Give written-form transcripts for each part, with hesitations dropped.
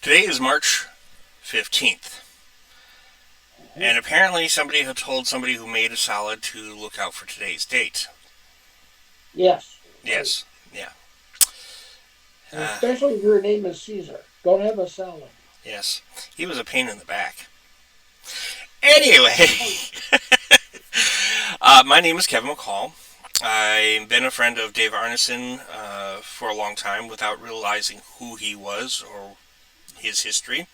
Today is March 15th. And apparently somebody had told somebody who made a salad to look out for today's date. Yes, right. Yes. Yeah. And especially if your name is Caesar. Don't have a salad. Yes. He was a pain in the back. Anyway, my name is Kevin McCall. I've been a friend of Dave Arneson for a long time without realizing who he was or his history.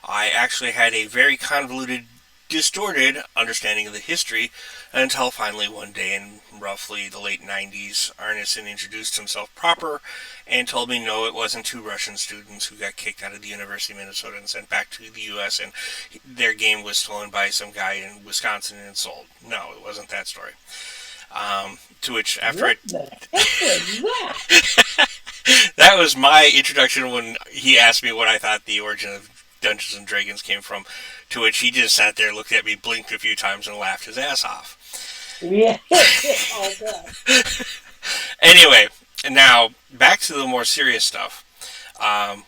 I actually had a very convoluted, distorted understanding of the history until finally one day in roughly the late 90s, Arneson introduced himself proper and told me no, it wasn't two Russian students who got kicked out of the University of Minnesota and sent back to the U.S. and their game was stolen by some guy in Wisconsin and sold. No, it wasn't that story. To which, after What the heck was that? that was my introduction when he asked me what I thought the origin of Dungeons and Dragons came from, to which he just sat there, looked at me, blinked a few times, and laughed his ass off. Yeah, I'll bet. Anyway, now back to the more serious stuff.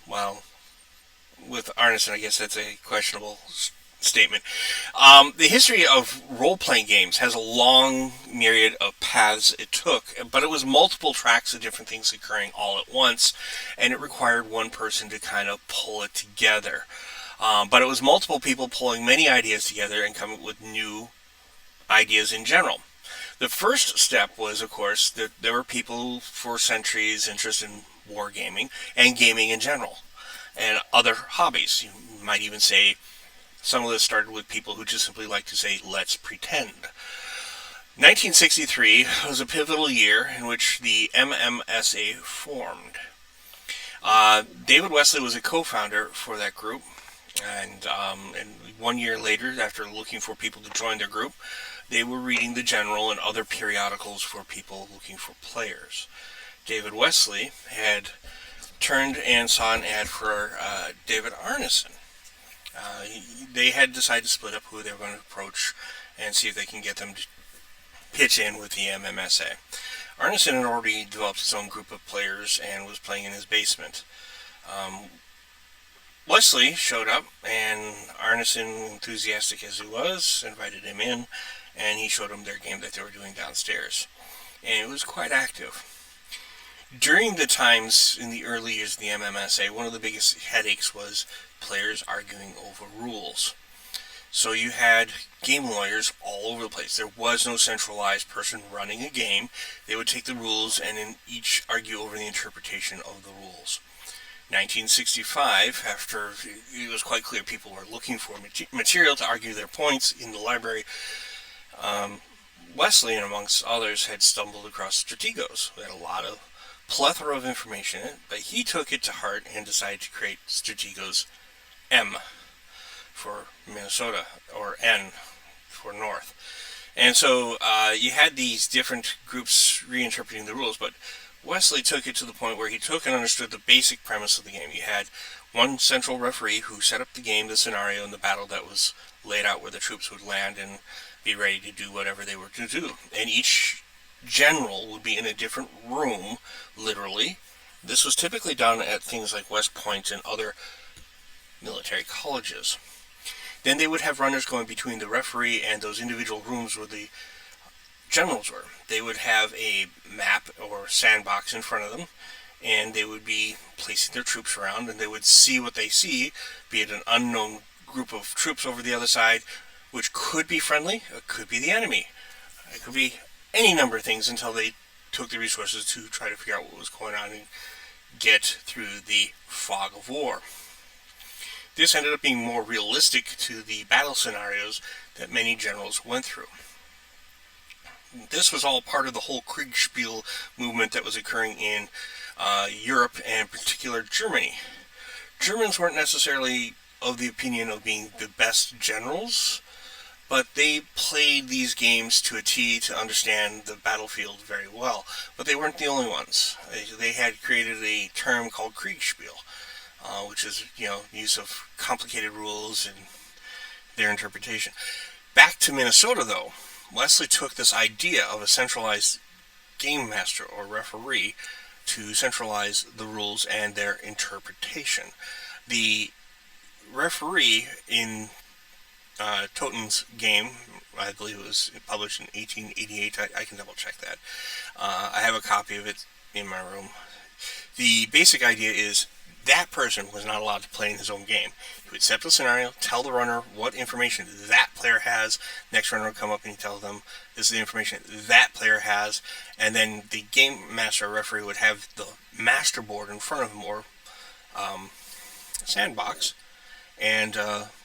Well, with Arneson, I guess that's a questionable statement. The history of role-playing games has a long myriad of paths it took, but it was multiple tracks of different things occurring all at once, and it required one person to kind of pull it together. But it was multiple people pulling many ideas together and coming up with new ideas in general. The first step was, of course, that there were people for centuries interested in wargaming and gaming in general, and other hobbies. You might even say some of this started with people who just simply like to say, let's pretend. 1963 was a pivotal year in which the MMSA formed. David Wesely was a co-founder for that group, and 1 year later, after looking for people to join their group, they were reading the General and other periodicals for people looking for players. David Wesely had turned and saw an ad for David Arneson. They had decided to split up who they were going to approach and see if they can get them to pitch in with the MMSA. Arneson had already developed his own group of players and was playing in his basement. Wesely showed up, and Arneson, enthusiastic as he was, invited him in, and he showed him their game that they were doing downstairs. And it was quite active. During the times in the early years of the MMSA, one of the biggest headaches was players arguing over rules. So you had game lawyers all over the place. There was no centralized person running a game. They would take the rules and then each argue over the interpretation of the rules. 1965, after it was quite clear people were looking for material to argue their points in the library, Wesely, and amongst others, had stumbled across Strategos. We had a lot of plethora of information in it, but he took it to heart and decided to create Strategos M for Minnesota, or N for North. And so you had these different groups reinterpreting the rules, but Wesely took it to the point where he took and understood the basic premise of the game. You had one central referee who set up the game, the scenario, and the battle that was laid out where the troops would land and be ready to do whatever they were to do. And each general would be in a different room, literally. This was typically done at things like West Point and other military colleges. Then they would have runners going between the referee and those individual rooms where the generals were. They would have a map or sandbox in front of them, and they would be placing their troops around, and they would see what they see, be it an unknown group of troops over the other side, which could be friendly, it could be the enemy. It could be any number of things until they took the resources to try to figure out what was going on and get through the fog of war. This ended up being more realistic to the battle scenarios that many generals went through. This was all part of the whole Kriegspiel movement that was occurring in Europe and in particular Germany. Germans weren't necessarily of the opinion of being the best generals, but they played these games to a T to understand the battlefield very well. But they weren't the only ones. They had created a term called Kriegspiel, which is, use of complicated rules and their interpretation. Back to Minnesota, though, Wesely took this idea of a centralized game master or referee to centralize the rules and their interpretation. The referee in Toten's game, I believe it was published in 1888. I can double check that. I have a copy of it in my room. The basic idea is that person was not allowed to play in his own game. He would set the scenario, tell the runner what information that player has. Next runner would come up and he'd tell them, this is the information that player has. And then the game master or referee would have the master board in front of him, or sandbox, and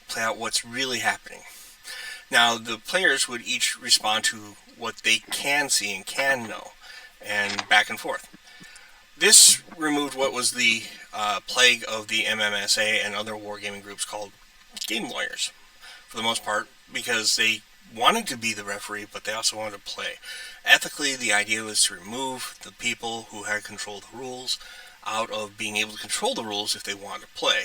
play out what's really happening. Now, the players would each respond to what they can see and can know, and back and forth. This removed what was the plague of the MMSA and other wargaming groups called game lawyers, for the most part, because they wanted to be the referee, but they also wanted to play. Ethically, the idea was to remove the people who had control of the rules out of being able to control the rules if they wanted to play.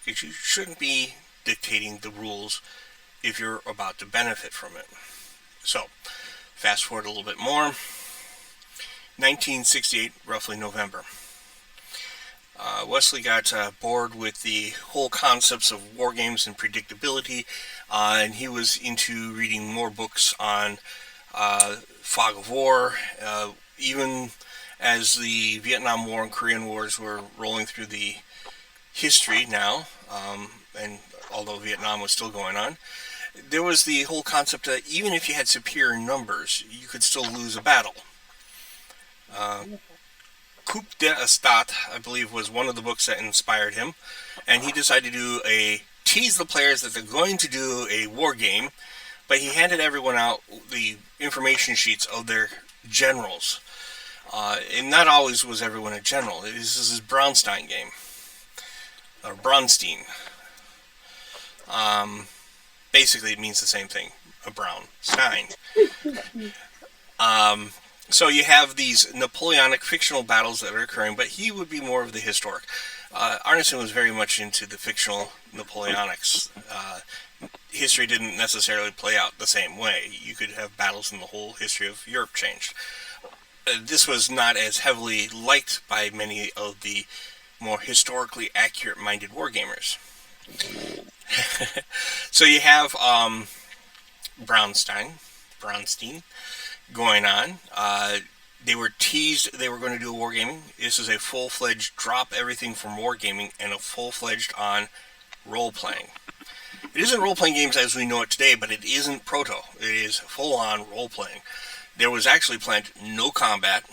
Because you shouldn't be dictating the rules if you're about to benefit from it. So, fast forward a little bit more. 1968, roughly November. Wesely got bored with the whole concepts of war games and predictability, and he was into reading more books on fog of war. Even as the Vietnam War and Korean Wars were rolling through the history now, and although Vietnam was still going on, there was the whole concept that even if you had superior numbers, you could still lose a battle. Coup d'Estat, I believe, was one of the books that inspired him, and he decided to tease the players that they're going to do a war game, but he handed everyone out the information sheets of their generals. And not always was everyone a general. This is his Braunstein game. Or Braunstein. Basically, it means the same thing. A Braunstein. So you have these Napoleonic fictional battles that are occurring, but he would be more of the historic. Arneson was very much into the fictional Napoleonics. History didn't necessarily play out the same way. You could have battles in the whole history of Europe changed. This was not as heavily liked by many of the more historically accurate-minded wargamers. So you have Braunstein going on. They were teased they were going to do a wargaming. This is a full-fledged drop everything from wargaming and a full-fledged on role-playing. It isn't role-playing games as we know it today, but it isn't proto. It is full-on role-playing. There was actually planned no combat.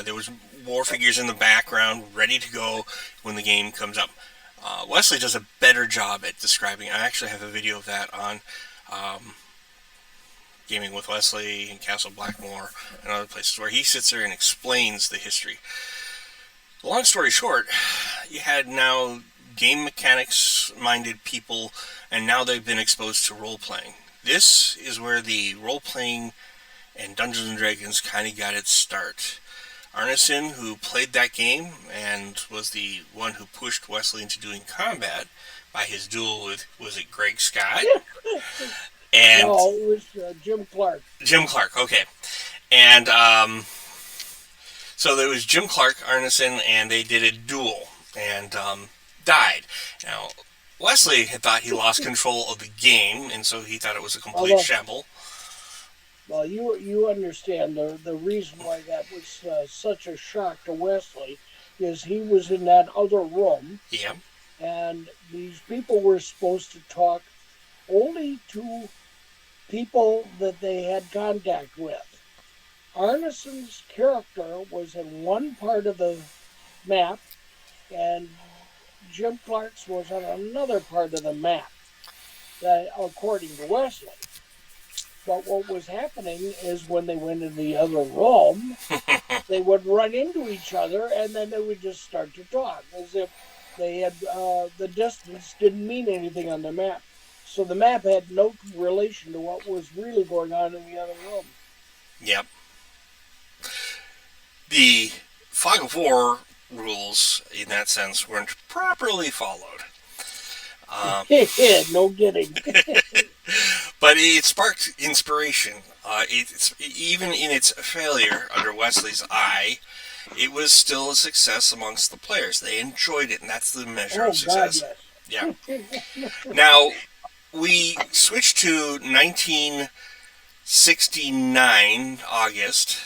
There was war figures in the background ready to go when the game comes up. Wesely does a better job at describing. I actually have a video of that on Gaming with Wesely and Castle Blackmoor and other places where he sits there and explains the history. Long story short, you had now game mechanics minded people, and now they've been exposed to role-playing. This is where the role-playing and Dungeons & Dragons kind of got its start. Arneson, who played that game and was the one who pushed Wesely into doing combat by his duel with, was it Greg Scott? And no, it was Jim Clark. Jim Clark, okay. And so there was Jim Clark, Arneson, and they did a duel and died. Now, Wesely had thought he lost control of the game, and so he thought it was a complete shamble. Well, you understand the reason why that was such a shock to Wesely is he was in that other room. Yeah. And these people were supposed to talk only to people that they had contact with. Arneson's character was in one part of the map, and Jim Clark's was on another part of the map, according to Wesely. But what was happening is when they went in the other room, they would run into each other, and then they would just start to talk, as if they had the distance didn't mean anything on the map. So the map had no relation to what was really going on in the other room. Yep. The Fog of War rules, in that sense, weren't properly followed. No kidding. But it sparked inspiration. Even in its failure under Wesley's eye, it was still a success amongst the players. They enjoyed it, and that's the measure of success. God, yes. Yeah. Now, we switched to 1969, August.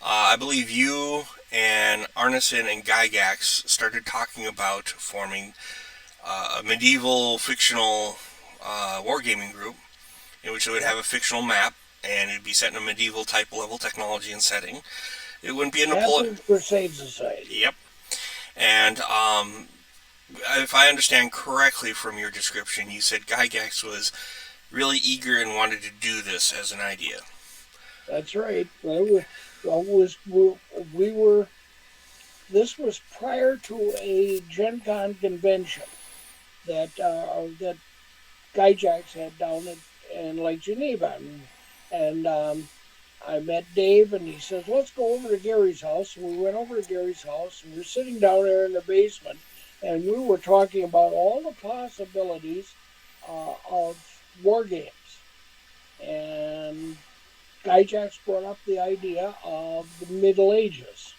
I believe you and Arneson and Gygax started talking about forming a medieval fictional wargaming group in which it would have a fictional map and it'd be set in a medieval type level technology and setting. It wouldn't be a Napoleon. Castle's Crusade Society. Yep. And if I understand correctly from your description, you said Gygax was really eager and wanted to do this as an idea. That's right. This was prior to a Gen Con convention that Gygax had down in Lake Geneva. And I met Dave, and he says, let's go over to Gary's house. And we went over to Gary's house, and we were sitting down there in the basement, and we were talking about all the possibilities of war games. And Gygax brought up the idea of the Middle Ages,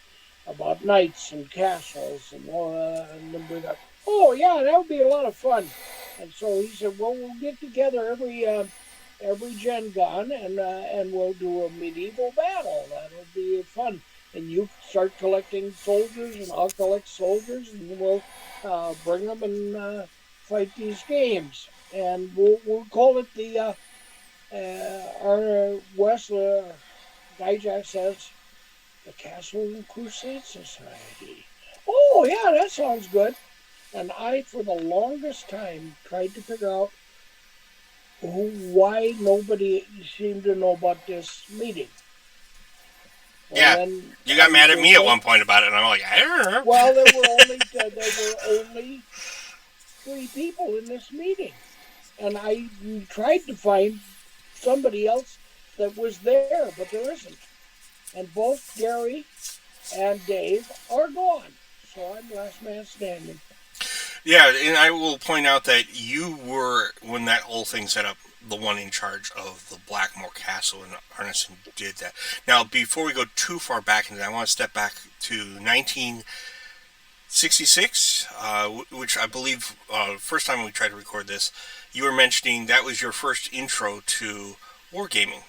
about knights and castles, and then we got, oh yeah, that would be a lot of fun. And so he said, well, we'll get together every Gen Con and we'll do a medieval battle. That'll be fun. And you start collecting soldiers, and I'll collect soldiers, and we'll bring them and fight these games. And we'll call it the our Wesely. Gygax says the Castle Crusade Society. Oh yeah, that sounds good. And I, for the longest time, tried to figure out why nobody seemed to know about this meeting. Yeah, you got mad at me at one point about it, and I'm like, I don't know. Well, there were only 3 people in this meeting, and I tried to find somebody else that was there, but there isn't. And both Gary and Dave are gone, so I'm last man standing. Yeah, and I will point out that you were, when that whole thing set up, the one in charge of the Blackmoor Castle, and Arneson did that. Now, before we go too far back into that, I want to step back to 1966, which I believe, first time we tried to record this, you were mentioning that was your first intro to wargaming,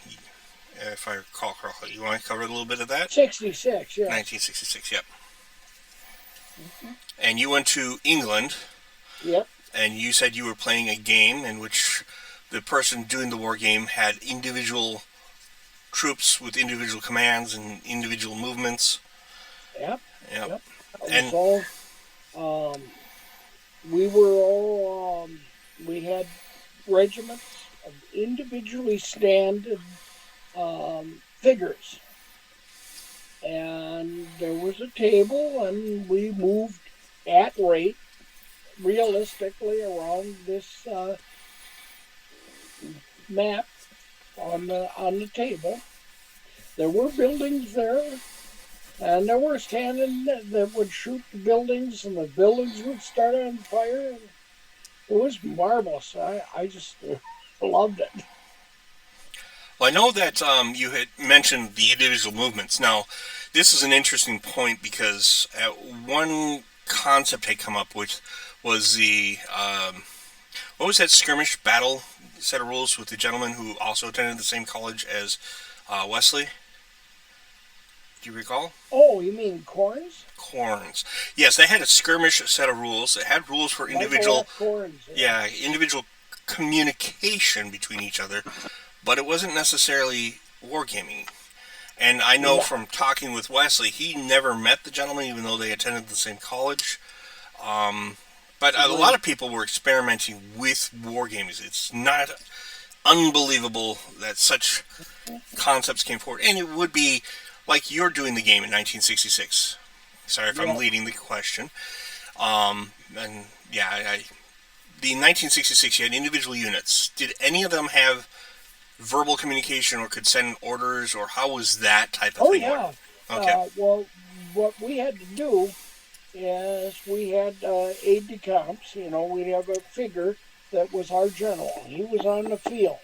if I recall correctly. You want to cover a little bit of that? 66, yeah. 1966, yep. Mm-hmm. And you went to England. Yep. And you said you were playing a game in which the person doing the war game had individual troops with individual commands and individual movements. Yep. Yep. And so, we were all, we had regiments of individually standard figures. And there was a table, and we moved at rate, realistically, around this map on the table. There were buildings there, and there were cannon that would shoot the buildings, and the buildings would start on fire. It was marvelous. I just loved it. Well, I know that you had mentioned the individual movements. Now, this is an interesting point because one concept had come up, which was the what was that skirmish battle set of rules with the gentleman who also attended the same college as Wesely? Do you recall? Oh, you mean Corns? Corns. Yes, they had a skirmish set of rules. It had rules for individual, Corns, individual communication between each other, but it wasn't necessarily wargaming. And I know from talking with Wesely, he never met the gentleman, even though they attended the same college. But a lot of people were experimenting with wargames. It's not unbelievable that such concepts came forward. And it would be like you're doing the game in 1966. Sorry if I'm leading the question. The 1966, you had individual units. Did any of them have verbal communication or could send orders, or how was that type of thing? Oh, yeah. Okay. Well, what we had to do is we had aide-de-camps. We'd have a figure that was our general. He was on the field.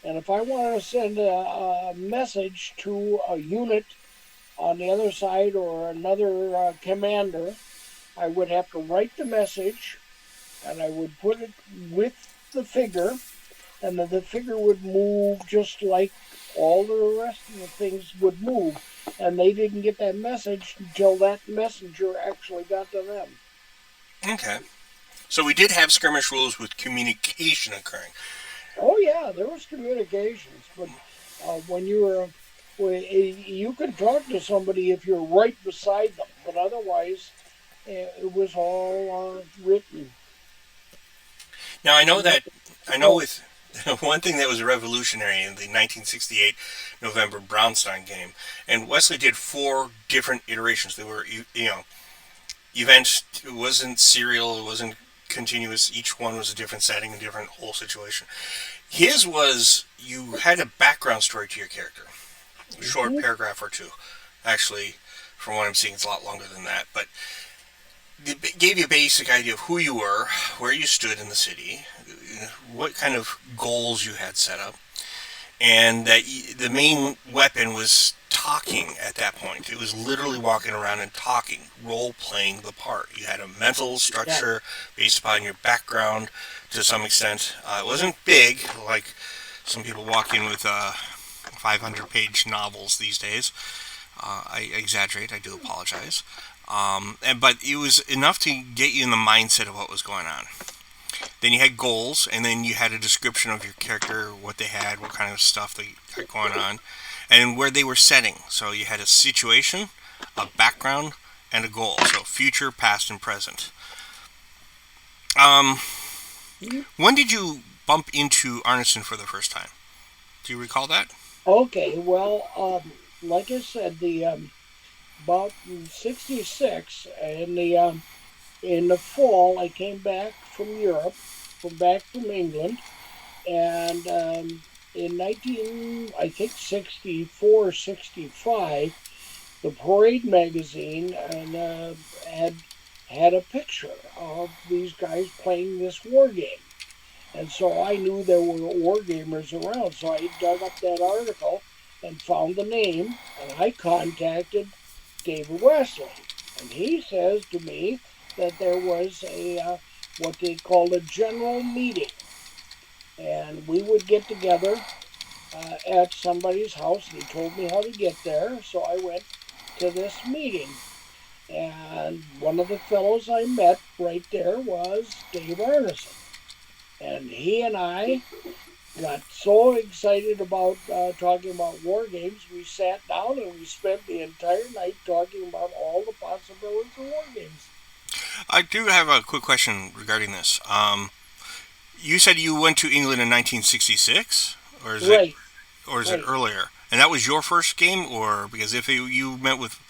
And if I wanted to send a message to a unit on the other side or another commander, I would have to write the message and I would put it with the figure, and then the figure would move just like all the rest of the things would move. And they didn't get that message until that messenger actually got to them. Okay. So we did have skirmish rules with communication occurring. Oh yeah, there was communications, but when you could talk to somebody if you're right beside them, but otherwise it was all written. Now I know And that that I know with one thing that was revolutionary in the 1968 November Brownstein game, and Wesely did 4 different iterations. They were events. It wasn't serial. It wasn't continuous. Each one was a different setting, a different whole situation. His was you had a background story to your character, a short paragraph or two. Actually, from what I'm seeing, it's a lot longer than that, but it gave you a basic idea of who you were, where you stood in the city, what kind of goals you had set up, and that the main weapon was talking at that point. It was literally walking around and talking, role playing the part. You had a mental structure based upon your background to some extent. It wasn't big like some people walk in with 500-page novels these days. I exaggerate. I do apologize. But it was enough to get you in the mindset of what was going on. Then you had goals, and then you had a description of your character, what they had, what kind of stuff they had going on, and where they were setting. So you had a situation, a background, and a goal. So future, past, and present. When did you bump into Arneson for the first time? Do you recall that? Okay, well, like I said, the about '66 in the fall, I came back from Europe, from England, and in 19, I think 64, 65, the Parade magazine and had a picture of these guys playing this war game. And so I knew there were war gamers around. So I dug up that article and found the name, and I contacted David Wesely. And he says to me that there was a what they called a general meeting, and we would get together at somebody's house, and he told me how to get there. So I went to this meeting, and one of the fellows I met right there was Dave Arneson, and he and I got so excited about talking about war games, we sat down and we spent the entire night talking about all the possibilities of war games. I do have a quick question regarding this. You said you went to England in 1966, or is it, Right, or is it right. earlier? And that was your first game, or because if you met with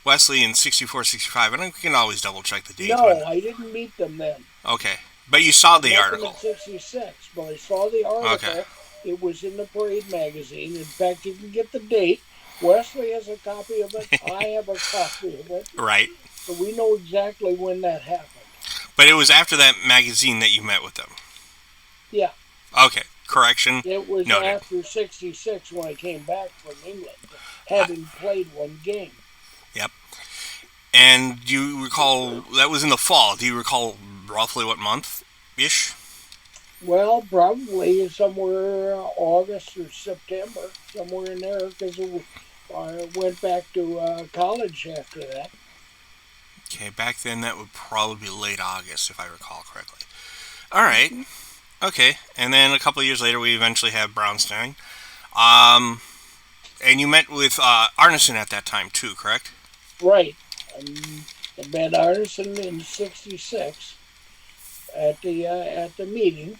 Wesely in 64, 65, I don't, we can always double check the date. But No, I didn't meet them then. okay, but you saw I the met them in article. '66, but I saw the Okay, article. It was in the Parade magazine. In fact, you can get the date. Wesley has a copy of it. I have a copy of it. right. So we know exactly when that happened. But it was after that magazine that you met with them. Yeah, Okay, correction it was noted. after '66 when I came back from England, Uh, having played one game. yep. And do you recall that was in the fall? Do you recall roughly what month ish? Well, probably somewhere August or September, somewhere in there, because I went back to college after that. Okay, back then that would probably be late August, if I recall correctly. All right. Okay, and then a couple of years later, we eventually have Brownstein. Um, and you met with Arneson at that time too, correct? Right. I met Arneson in '66 at the meeting.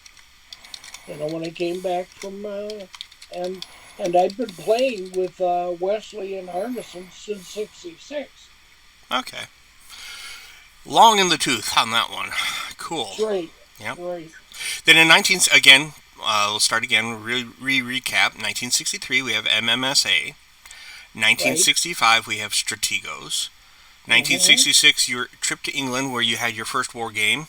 When I came back from and and I'd been playing with Wesely and Arneson since '66. Okay. Long in the tooth on that one. Cool. That's right. Yep. Right. Then in 19 again, we'll start again. Recap. 1963, we have MMSA. Right. 1965, we have Strategos. Mm-hmm. 1966, your trip to England, where you had your first war game.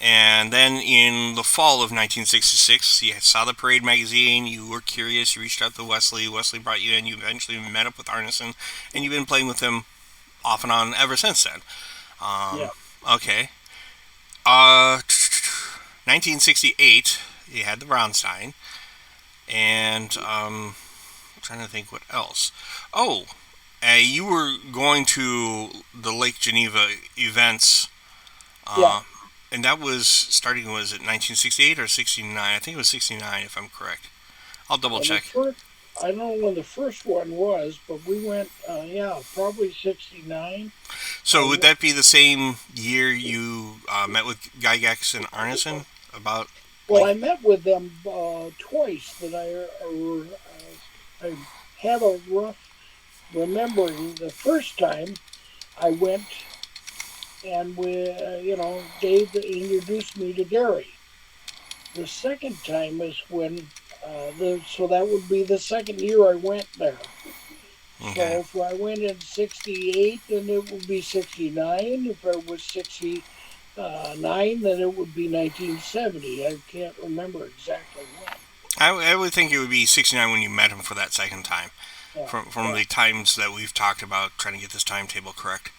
And then in the fall of 1966, you saw the Parade magazine. You were curious. You reached out to Wesely. Wesely brought you in. You eventually met up with Arneson, and you've been playing with him off and on ever since then. Um, Yeah. okay. Uh, 1968, you had the Braunstein, and I'm trying to think what else. Oh, you were going to the Lake Geneva events, Yeah. uh, and that was starting, was it 1968 or 69? I think it was 69, if I'm correct. I'll double Well, the check. first, I don't know when the first one was, but we went, yeah, probably 69. So would Uh, that be the same year you met with Gygax and Arneson about, well, like, I met with them twice that I have a rough remembering. The first time I went and Dave introduced me to Gary. The second time is when, so that would be the second year I went there. okay. So if I went in 68, then it would be 69. If it was 69, then it would be 1970. I can't remember exactly when. I would think it would be 69 when you met him for that second time. Yeah, From yeah, the times that we've talked about trying to get this timetable correct.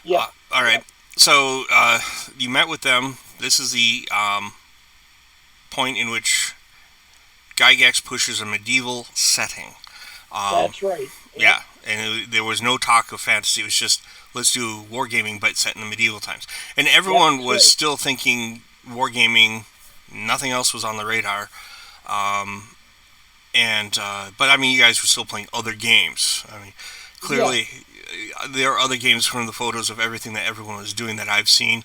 yeah, All yeah. right. So you met with them. This is the point in which Gygax pushes a medieval setting. Um, That's right. Yep, yeah, and there was no talk of fantasy. It was just, let's do wargaming, but set in the medieval times. And yep, everyone that's was right. still thinking wargaming. Nothing else was on the radar. Um, and but I mean, you guys were still playing other games. I mean, Yeah, clearly there are other games from the photos of everything that everyone was doing that I've seen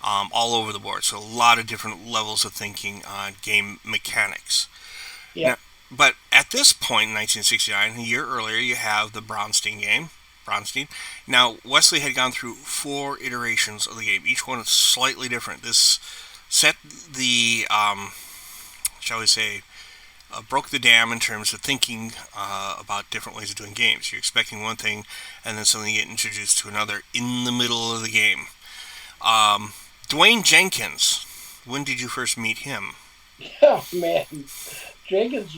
all over the board. So a lot of different levels of thinking on game mechanics. yeah, Now, but at this point in 1969, a year earlier, you have the Bronstein game. Bronstein. Now, Wesely had gone through 4 iterations of the game. Each one is slightly different. This set the, shall we say, broke the dam in terms of thinking about different ways of doing games. You're expecting one thing, and then suddenly you get introduced to another in the middle of the game. Um, Duane Jenkins. When did you first meet him? yeah, man. Jenkins,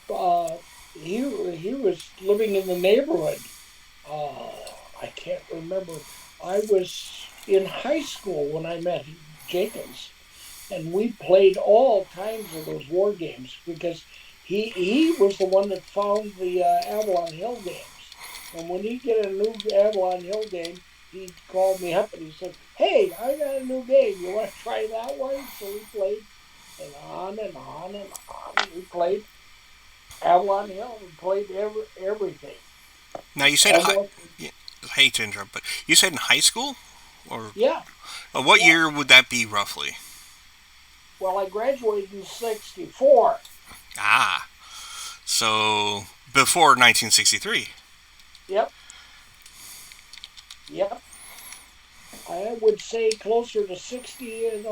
uh, he was living in the neighborhood. I can't remember. I was in high school when I met Jenkins, and we played all kinds of those war games because he was the one that found the Avalon Hill games. And when he'd get a new Avalon Hill game, he'd call me up and he said, "Hey, I got a new game. You want to try that one?" So we played, and on and on and on. We played Avalon Hill. We played everything Now you said almost. yeah, I hate to interrupt, but you said in high school, or Yeah, what yeah. year would that be roughly? Well, I graduated in '64. Ah, so before 1963. Yep, yep. I would say closer to 60. And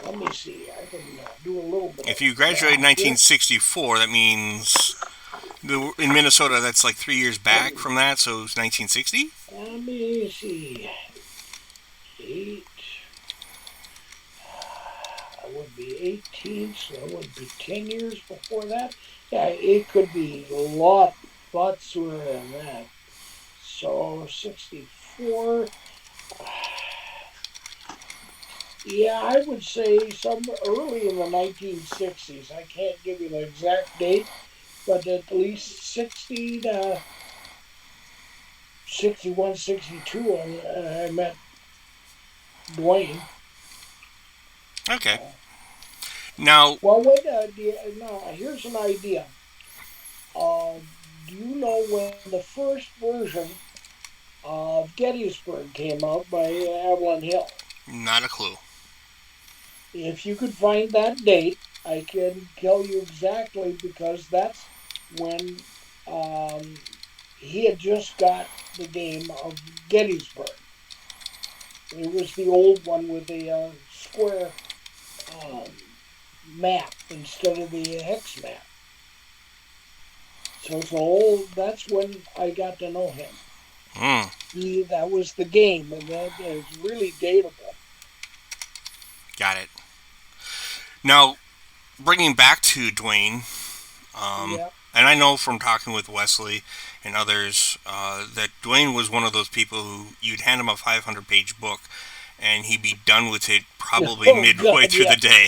let me see. I can do a little bit If of you graduated in math here. 1964, that means in Minnesota that's like 3 years back from that, so it's 1960. Let me see. Eight. I would be 18, so it would be 10 years before that. Yeah, it could be a lot sooner than that. So 64. Yeah, I would say some early in the 1960s. I can't give you the exact date, but at least 60 to 61, 62, I met Duane. Okay. Uh, Now, well, wait, now here's an idea. Uh, do you know when the first version of Gettysburg came out by Avalon Hill? not a clue. If you could find that date, I can tell you exactly because that's when um, he had just got the game of Gettysburg. It was the old one with the square map instead of the hex map. So it's old. That's when I got to know him. Hmm. That was the game, and that is really dateable. Got it. Now, bringing back to Dwayne, Yeah, and I know from talking with Wesley and others that Dwayne was one of those people who you'd hand him a 500-page book, and he'd be done with it probably Oh midway God, through yeah, the day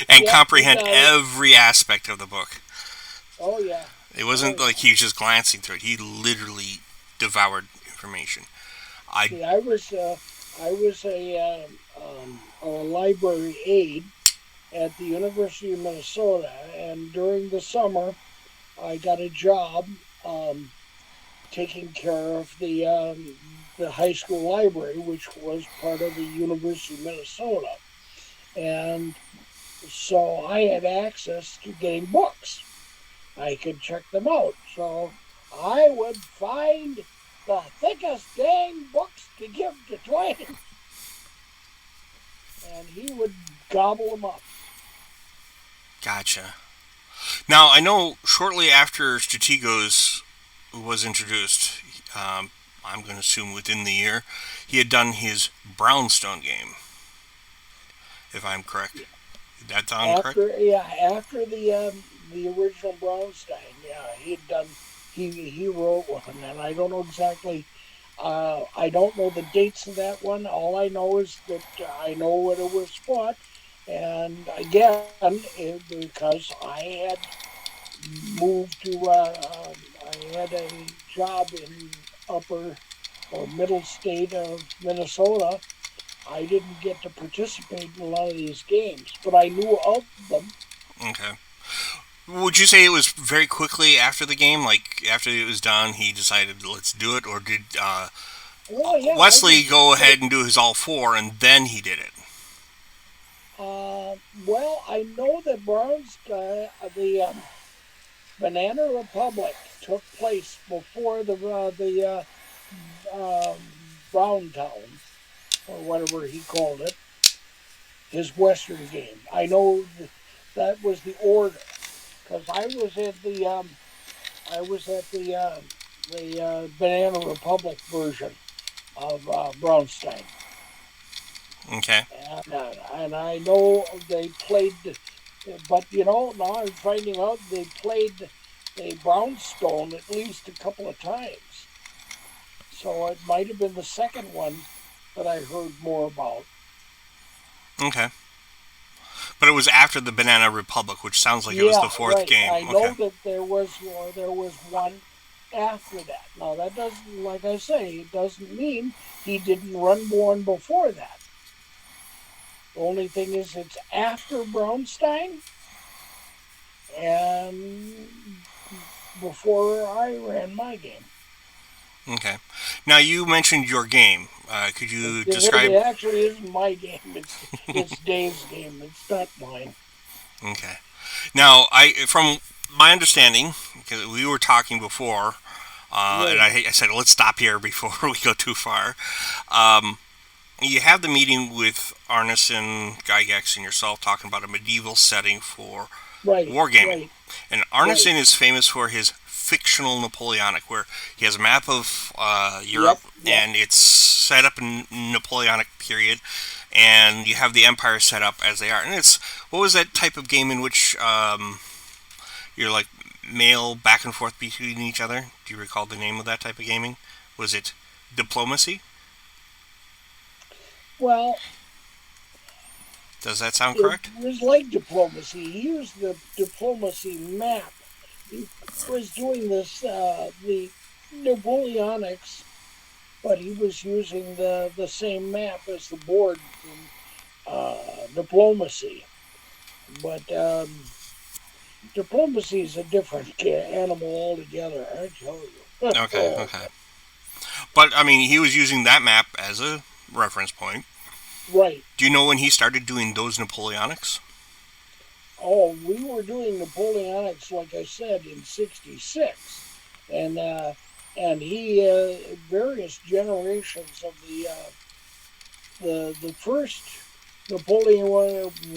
and yep, he comprehend got it. every aspect of the book. Oh yeah, It oh wasn't like yeah. he was just glancing through it. He literally devoured information. I See, I was a library aide at the University of Minnesota, and during the summer, I got a job um, taking care of the high school library, which was part of the University of Minnesota, and so I had access to getting books. I could check them out. So I would find the thickest dang books to give to Duane, and he would gobble them up. gotcha. Now I know shortly after Strategos was introduced, I'm going to assume within the year, he had done his Brownstone game, if I'm correct. Did that sound correct? After the original Brownstein, yeah, he'd done he wrote one, and I don't know exactly. I don't know the dates of that one. All I know is that I know what it was fought, and again, because I had moved to, I had a job in upper or middle state of Minnesota. I didn't get to participate in a lot of these games, but I knew of them. Okay. Would you say it was very quickly after the game, like after it was done, he decided let's do it, or did Oh yeah, I Wesely would go say. ahead and do his all four and then he did it? Well, I know that the Banana Republic took place before Brown Town or whatever he called it, his Western game. I know that was the order because I was at the Banana Republic version of Brownstein, Okay. and I know they played, but now I'm finding out they played a Brownstone at least a couple of times, so it might have been the second one that I heard more about. Okay. But it was after the Banana Republic, which sounds like it was Yeah, the fourth right. game. I Okay. know that there was one after that. Now that doesn't, like I say, it doesn't mean he didn't run one before that. The only thing is, it's after Brownstein and before I ran my game. Okay. Now you mentioned your game. Could you It describe? actually isn't my game. It's Dave's game. It's not mine. Okay. Now, from my understanding, because we were talking before, and Right, I said let's stop here before we go too far. Um, you have the meeting with Arneson, Gygax, and yourself talking about a medieval setting for right, wargaming. right, And right. Arneson is famous for his fictional Napoleonic, where he has a map of Europe Yep, yep. and it's set up in Napoleonic period, and you have the empire set up as they are. And it's what was that type of game in which you're like mail back and forth between each other? Do you recall the name of that type of gaming? Was it diplomacy? Well, Does that sound it correct? was like diplomacy. He used the diplomacy map. He was doing the Napoleonics, but he was using the same map as the board from diplomacy. But diplomacy is a different animal altogether, I tell you. Okay, Oh, okay. But I mean, he was using that map as a reference point. right. Do you know when he started doing those Napoleonics? Oh, we were doing Napoleonics, like I said, in '66, and he various generations of the first Napoleon.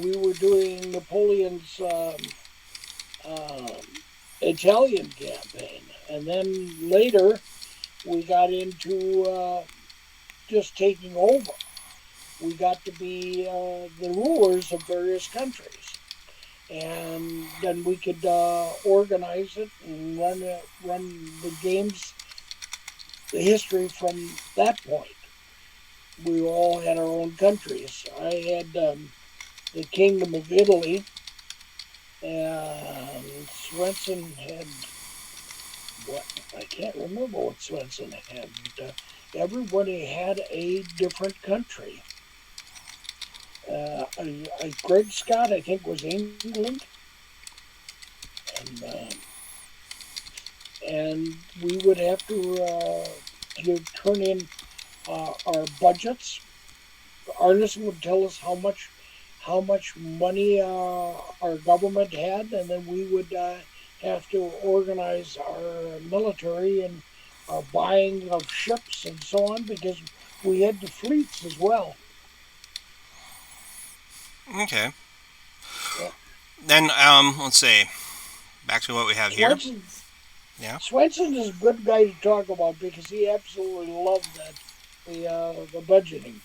We were doing Napoleon's um, Italian campaign, and then later we got into just taking over. We got to be the rulers of various countries, and then we could organize it and run the games, the history from that point. we all had our own countries. I had the Kingdom of Italy, and Swenson had what? I can't remember what Swenson had. Everybody had a different country. Greg Scott, I think, was England, and we would have to turn in our budgets. Arneson would tell us how much money our government had, and then we would have to organize our military and our buying of ships and so on, because we had the fleets as well. Okay. Yeah. Then, let's say, back to what we have here. Swenson, Yeah. Swenson is a good guy to talk about because he absolutely loved that the budgeting.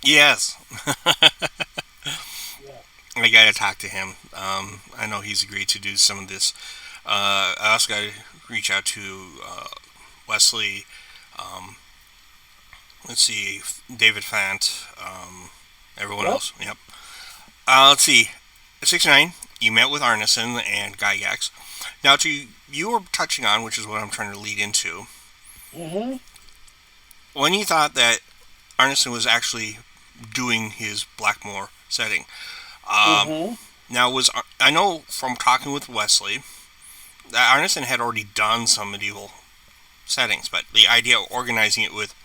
Yes. Yeah. I got to talk to him. I know he's agreed to do some of this. I also got to reach out to Wesely. Um, let's see, David Fant. Everyone Yep. else. Yep. Let's see. 69. You met with Arneson and Gygax. Now, you were touching on, which is what I'm trying to lead into. Mm-hmm. When you thought that Arneson was actually doing his Blackmoor setting. Mm-hmm. Now, I know from talking with Wesely that Arneson had already done some medieval settings, but the idea of organizing it with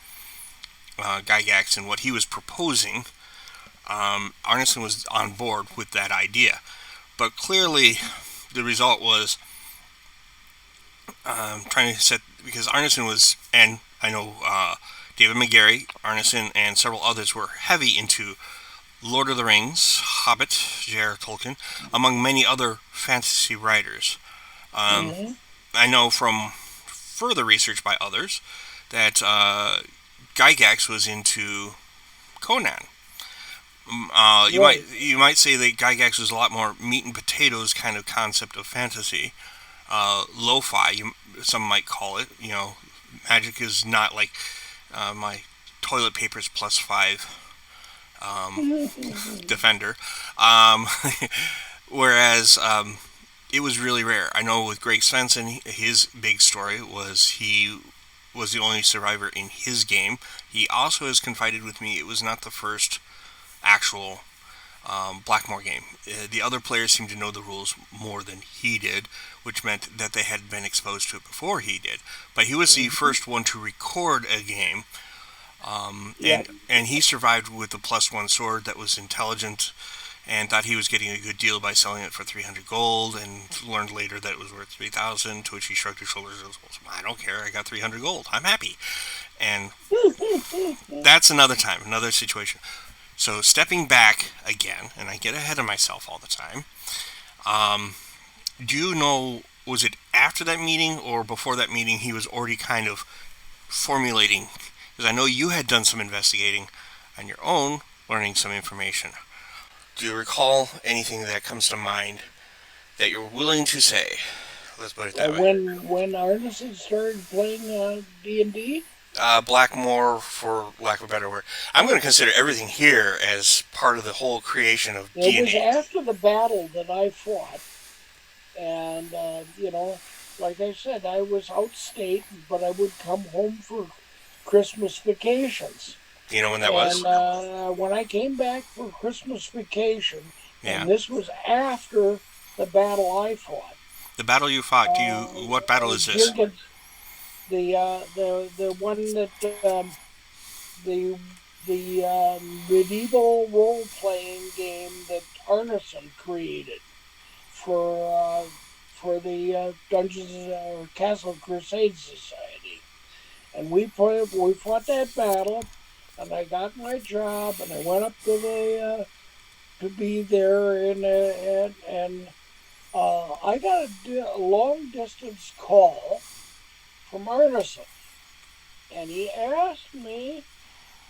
Gygax and what he was proposing, Arneson was on board with that idea. But clearly, the result was trying to set, because Arneson was, and I know David Megarry, Arneson, and several others were heavy into Lord of the Rings, Hobbit, J.R. Tolkien, among many other fantasy writers. Mm-hmm. I know from further research by others that Gygax was into Conan. Right. You might say that Gygax was a lot more meat and potatoes kind of concept of fantasy, lo-fi. Some might call it. Magic is not like my toilet paper's +5 defender. Whereas it was really rare. I know with Greg Svensson, his big story was he was the only survivor in his game. He also has confided with me it was not the first actual Blackmoor game. The other players seemed to know the rules more than he did, which meant that they had been exposed to it before he did. But he was the first one to record a game, Yep. and he survived with a +1 sword that was intelligent, and thought he was getting a good deal by selling it for 300 gold, and learned later that it was worth 3,000. To which he shrugged his shoulders and goes, "I don't care. I got 300 gold. I'm happy." And that's another time, another situation. So stepping back again, and I get ahead of myself all the time. Do you know, was it after that meeting or before that meeting he was already kind of formulating? Because I know you had done some investigating on your own, learning some information. Do you recall anything that comes to mind that you're willing to say? Let's put it that way. When Arneson started playing D&D, Blackmoor, for lack of a better word. I'm going to consider everything here as part of the whole creation of it was D&D. after the battle that I fought, and like I said, I was outstate, but I would come home for Christmas vacations. Do you know when that was? And when I came back for Christmas vacation, Yeah. and this was after the battle I fought. The battle you fought. What battle is this? Jenkins, the one that the medieval role playing game that Arneson created for the Dungeons or Castle Crusade Society, and we fought that battle, and I got my job, and I went up to be there, and I got a long distance call from Arneson, and he asked me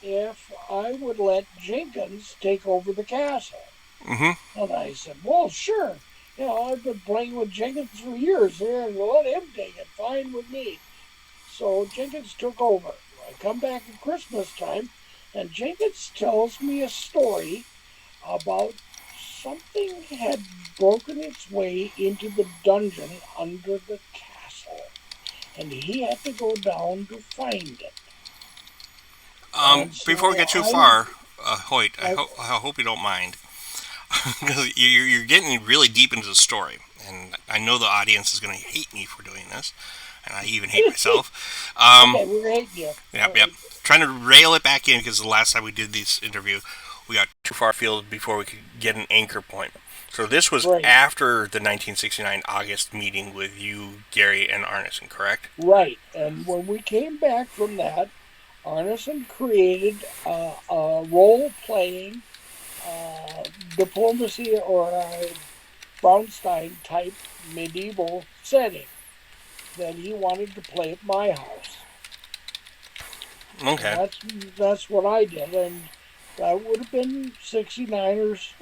if I would let Jenkins take over the castle. Mm-hmm. And I said, well, sure. I've been playing with Jenkins for years, and let him take it. Fine with me. So Jenkins took over. I come back at Christmas time, and Jenkins tells me a story about something had broken its way into the dungeon under the castle, and he had to go down to find it. And Before we so get too far, Hoyt, I hope you don't mind. Because you're getting really deep into the story, and I know the audience is going to hate me for doing this, and I even hate myself. Okay, we're hating you. Yep, yep. Trying to rail it back in because the last time we did this interview, we got too far afield before we could get an anchor point. So this was Right. after the 1969 August meeting with you, Gary, and Arneson, correct? Right. And when we came back from that, Arneson created a role-playing diplomacy or Brownstein type medieval setting that he wanted to play at my house. Okay. That's what I did, and that would have been 69ers.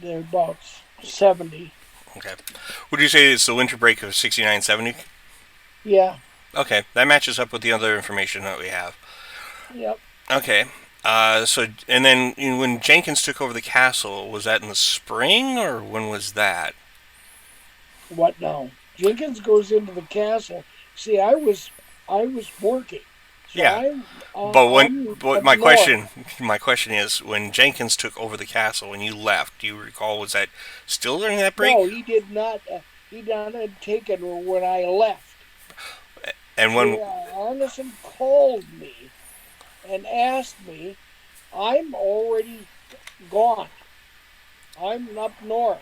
They're about 70. Okay. Would you say it's the winter break of 69-70? Yeah. Okay, that matches up with the other information that we have. Yep. Okay. And then when Jenkins took over the castle, was that in the spring or when was that? What now? Jenkins goes into the castle. See, I was working. So Yeah. I'm But up north. my question is, when Jenkins took over the castle and you left, do you recall, was that still during that break? No, he did not. He did not take it when I left. And See, when Arneson called me and asked me, I'm already gone. I'm up north.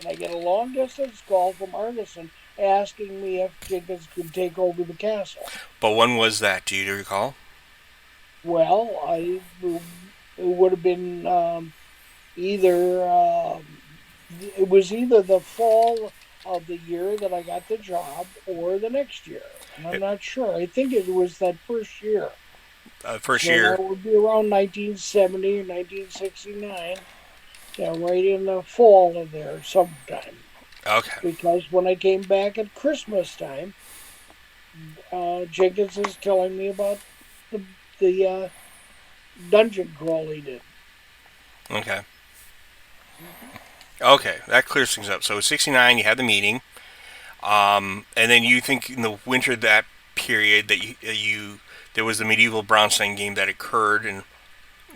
And I get a long distance call from Arneson asking me if Jenkins could take over the castle. but when was that? Do you recall? Well, it would have been either it was either the fall of the year that I got the job or the next year, and I'm not sure. I think it was that first year. First So year. that would be around 1970 or 1969. Yeah, right in the fall of there sometime. Okay. Because when I came back at Christmas time, Jenkins is telling me about the dungeon crawl he did. Okay. Okay, that clears things up. So 69, you had the meeting, and then you think in the winter of that period that you there was the medieval Brownstein game that occurred, and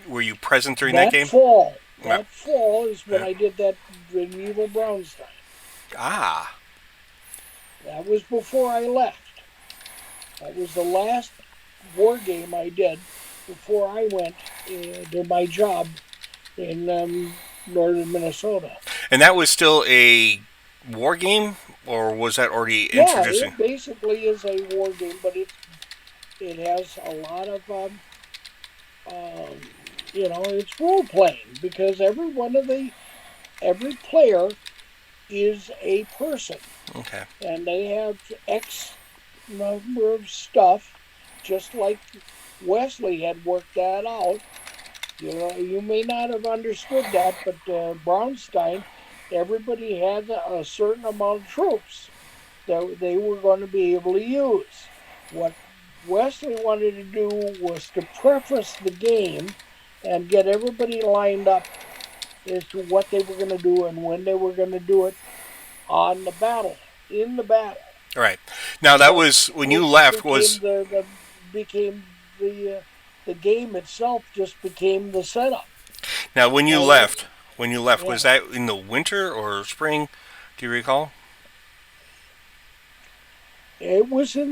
were you present during that game? No. That fall is when Yeah. I did that medieval Brownstein. Ah. That was before I left. That was the last war game I did before I went to my job in northern Minnesota. And that was still a war game, or was that already Yeah, introducing? it basically is a war game, but it has a lot of it's role playing because every player is a person, Okay. and they have X number of stuff, just like Wesely had worked that out. You may not have understood that, but Brownstein, everybody had a certain amount of troops that they were going to be able to use. What Wesely wanted to do was to preface the game and get everybody lined up as to what they were going to do and when they were going to do it in the battle. All right. Now that So was when you it left. became Was the game itself just became the setup. now when you And left? When you left, was yeah, that in the winter or spring? Do you recall? it was in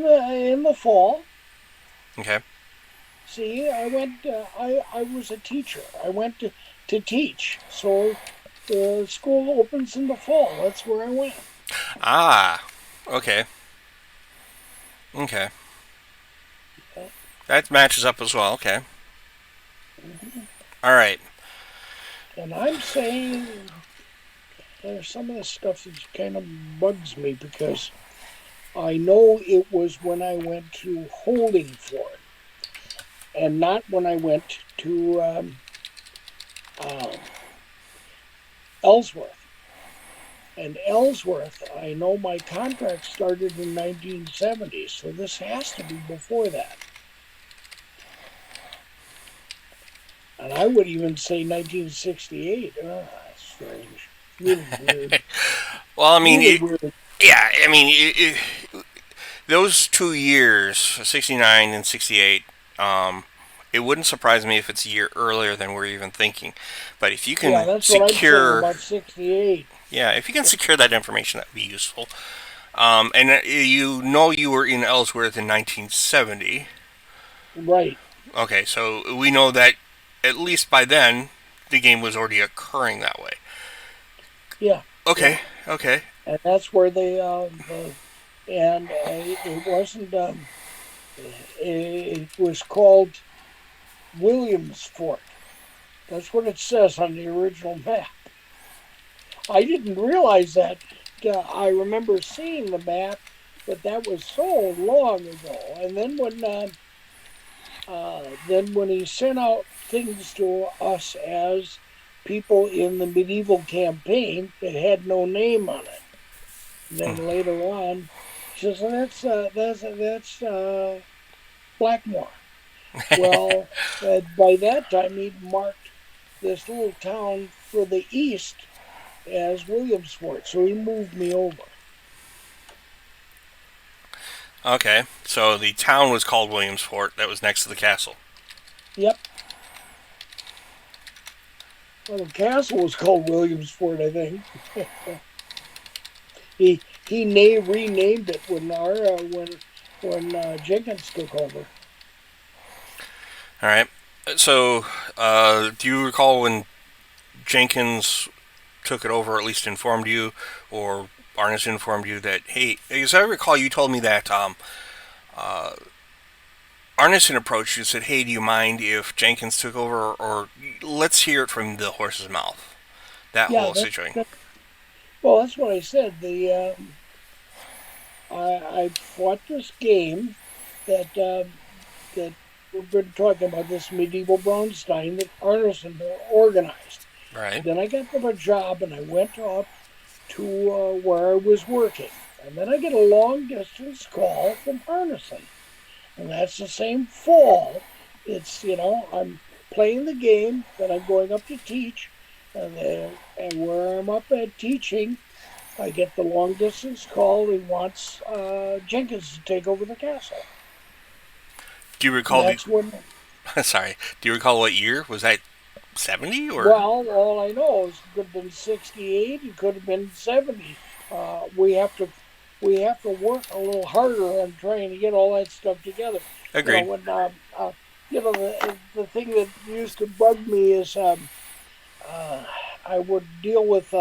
the fall. Okay. See, I went. I was a teacher. I went to teach. So the school opens in the fall. That's where I went. Ah. Okay. Okay. That matches up as well. Okay. Mhm. All right. And I'm saying there's some of the stuff that kind of bugs me because I know it was when I went to Holdingford and not when I went to um, Ellsworth. And Ellsworth, I know my contract started in 1970, so this has to be before that. And I would even say 1968. Oh, that's strange. Really weird. Well, I mean, Really weird. yeah, I mean, those 2 years, 69 and 68, it wouldn't surprise me if it's a year earlier than we're even thinking. But if you Yeah, can that's what I'm saying secure, about 68. yeah, if you can secure that information, that would be useful. And you were in Ellsworth in 1970. Right. Okay, so we know that at least by then, the game was already occurring that way. Yeah. Yeah. Okay, okay. And that's where they, and it wasn't, it was called Williamsport. That's what it says on the original map. I didn't realize that. I remember seeing the map, but that was so long ago. And then when he sent out things to us as people in the medieval campaign, it had no name on it. And then later on, she says, that's Blackmoor. Well, by that time, he'd marked this little town for the east as Williamsport, so he moved me over. Okay, so the town was called Williamsport. That was next to the castle. Yep. Well, the castle was called Williamsport, I think. he renamed it when Jenkins took over. All right. So, do you recall when Jenkins took it over, or at least informed you, or Arneson informed you that, hey, as I recall, you told me that Arneson approached you and said, hey, do you mind if Jenkins took over, or let's hear it from the horse's mouth? That whole situation. Well, that's what I said. I fought this game that we've been talking about, this medieval Braunstein that Arneson organized. Right. Then I got a job and I went up to where I was working. And then I get a long distance call from Arneson. And that's the same fall. It's, I'm playing the game that I'm going up to teach. And where I'm up at teaching, I get the long distance call. He wants Jenkins to take over the castle. Do you recall when? Sorry. Do you recall what year? Was that 70 or? Well, all I know is it could have been 68. It could have been 70. We have to work a little harder on trying to get all that stuff together. Agreed. The thing that used to bug me is I would deal with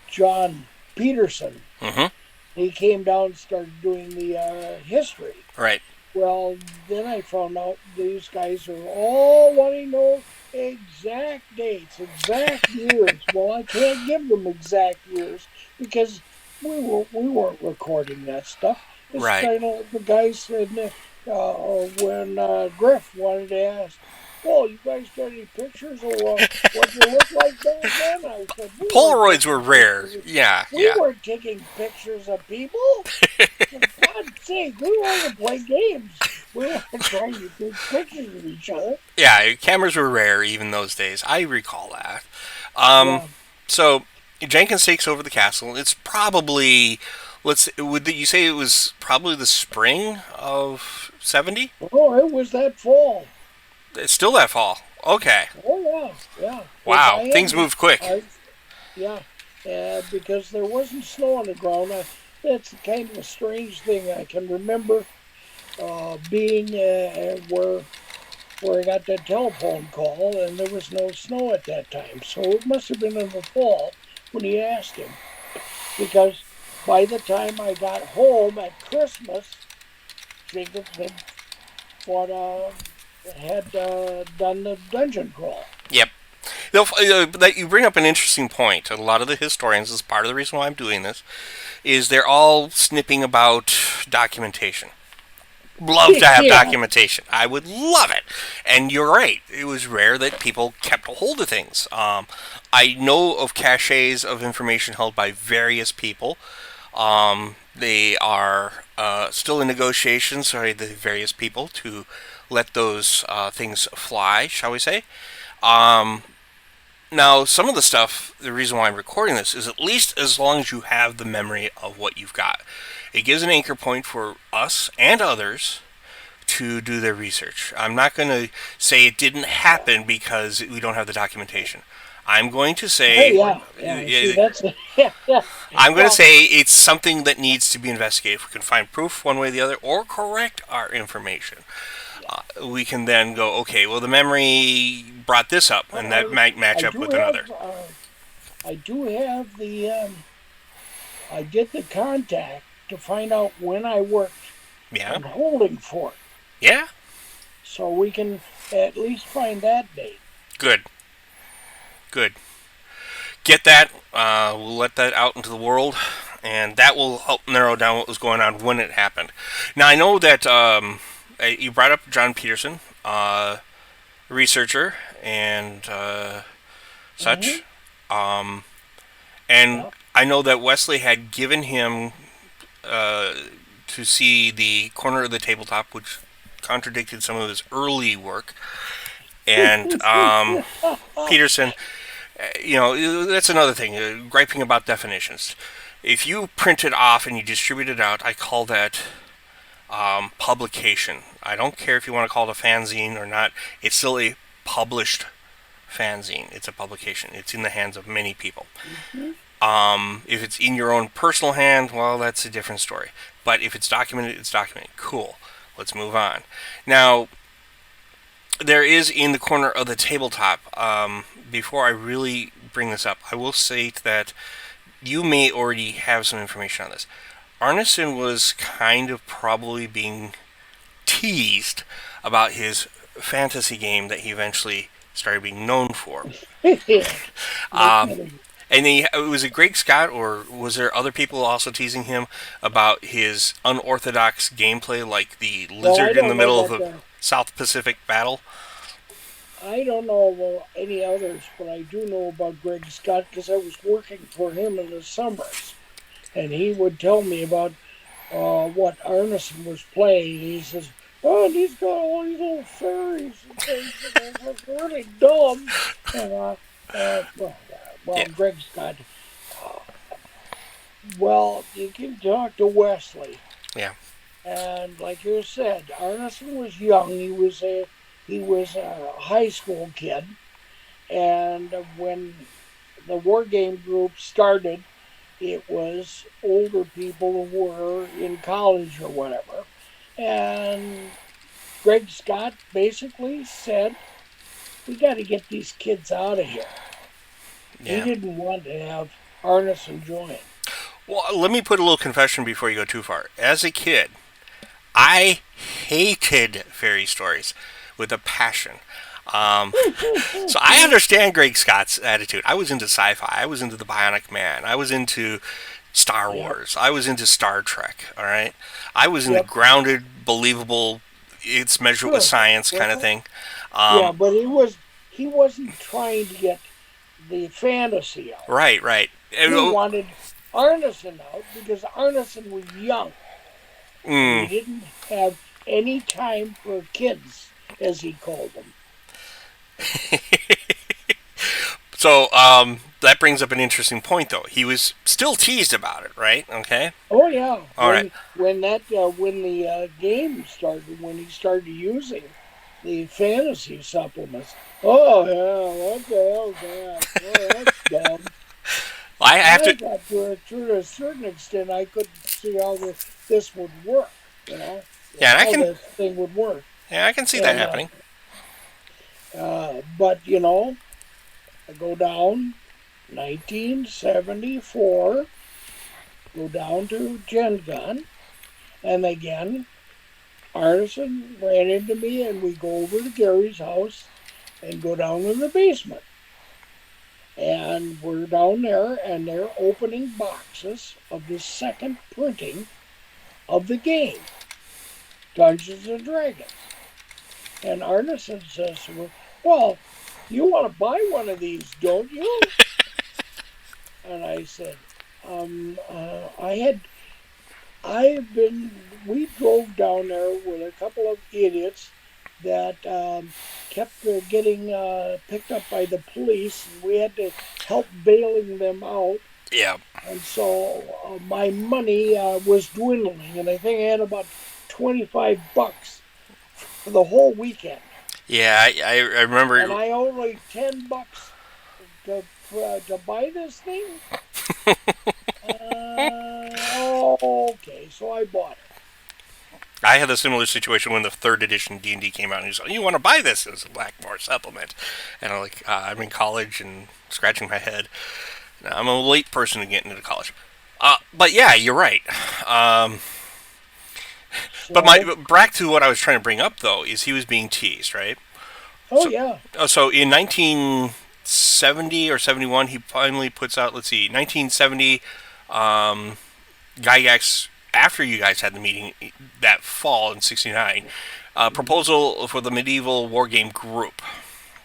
John Peterson. Mm-hmm. He came down and started doing the history. Right. Well, then I found out these guys are all wanting to know exact dates, exact years. Well, I can't give them exact years because we weren't recording that stuff. It's right. Kind of the guys said when Griff wanted to ask, "Oh, you guys got any pictures of what you look like back then?" I said, Polaroids were rare. We weren't taking pictures of people. For God's sake, we wanted to play games. We weren't trying to take pictures of each other. Yeah, cameras were rare even those days. I recall that. So Jenkins takes over the castle. It's probably, would you say it was probably the spring of 70? Oh, it was that fall. It's still that fall. Okay. Oh, yeah. Wow, things moved quick. Because there wasn't snow on the ground. That's kind of a strange thing. I can remember being where I got that telephone call, and there was no snow at that time. So it must have been in the fall when he asked him. Because by the time I got home at Christmas, Jenkins had done the dungeon crawl. Yep. You bring up an interesting point. A lot of the historians, this is part of the reason why I'm doing this, is they're all snipping about documentation. love to have Yeah. documentation. I would love it. And you're right. It was rare that people kept a hold of things. I know of caches of information held by various people. They are still in negotiations, sorry, the various people to let those things fly, shall we say. Um, Now, some of the stuff, the reason why I'm recording this is at least as long as you have the memory of what you've got. It gives an anchor point for us and others to do their research. I'm not going to say it didn't happen because we don't have the documentation. I'm going to Hey, say yeah. See, that's yeah. I'm going to Well, say it's something that needs to be investigated. If we can find proof one way or the other, or correct our information, yeah. we can then go, okay, well, the memory brought this up, and that might match I up do with another. have. I do have the. I did the contact to find out when I worked Yeah, on Holding Fort, yeah, so we can at least find that date. good, good. Get that. We'll let that out into the world, and that will help narrow down what was going on when it happened. Now, I know that you brought up John Peterson, researcher and Mm-hmm. such. Um, And Yeah. I know that Wesely had given him uh, to see the corner of the tabletop, which contradicted some of his early work. And Peterson, that's another thing, griping about definitions. If you print it off and you distribute it out, I call that publication. I don't care if you want to call it a fanzine or not, it's still a published fanzine. It's a publication, it's in the hands of many people. Mm-hmm. If it's in your own personal hand, well, that's a different story. But if it's documented, it's documented. Cool. Let's move on. Now, there is in the corner of the tabletop, before I really bring this up, I will say that you may already have some information on this. Arneson was kind of probably being teased about his fantasy game that he eventually started being known for. No Um, kidding. And was it Greg Scott, or was there other people also teasing him about his unorthodox gameplay, like the Well, I lizard in the don't know middle of about the South Pacific battle? I don't know about any others, but I do know about Greg Scott because I was working for him in the summers, and he would tell me about what Arneson was playing. He says, "Oh, and he's got all these little fairies and things, and it's really dumb." And Yeah, Greg Scott. Uh, well, you can talk to Wesely, yeah, and like you said, Arneson was young. He was a high school kid, and when the war game group started, it was older people who were in college or whatever. And Greg Scott basically said, "We got to get these kids out of here." He yeah. didn't want to have Arneson join. Well, let me put a little confession before you go too far. As a kid, I hated fairy stories with a passion. Um, so I understand Greg Scott's attitude. I was into sci-fi. I was into the Bionic Man. I was into Star Yep, Wars. I was into Star Trek. All right. I was into yep, grounded, believable. It's measured with sure. science kind of Well, thing. yeah, Um, but he wasn't trying to get the fantasy out. right, right. He wanted Arneson out because Arneson was young and he Mm. didn't have any time for kids, as he called them. So that brings up an interesting point, though. He was still teased about it, right? Okay. Oh yeah, All right. when the game started, when he started using the fantasy supplements. Oh yeah, what the hell's that? Oh, that's dumb. Well, I And have I to. thought to a certain extent I couldn't see how this would work. You know Yeah, and I how can. this thing would work. Yeah, I can see that And happening. but I go down 1974, go down to Gen Con, and again Arneson ran into me, and we go over to Gary's house and go down to the basement. And we're down there, and they're opening boxes of the second printing of the game. Dungeons and Dragons. And Arneson says to her, well, you want to buy one of these, don't you? And I said, we drove down there with a couple of idiots that kept getting picked up by the police, and we had to help bailing them out. Yeah. And so my money was dwindling, and I think I had about $25 for the whole weekend. Yeah, I remember. And I owed like $10 to buy this thing. Okay, so I bought it. I had a similar situation when the 3rd edition D&D came out, and he's like, you want to buy this as a Blackmoor supplement? And I'm like, I'm in college and scratching my head. I'm a late person to get into college. But yeah, you're right. But back to what I was trying to bring up, though, is he was being teased, right? Yeah. So in 1970 or 71, he finally puts out, 1970, Gygax, after you guys had the meeting that fall in 69, proposal for the medieval wargame group.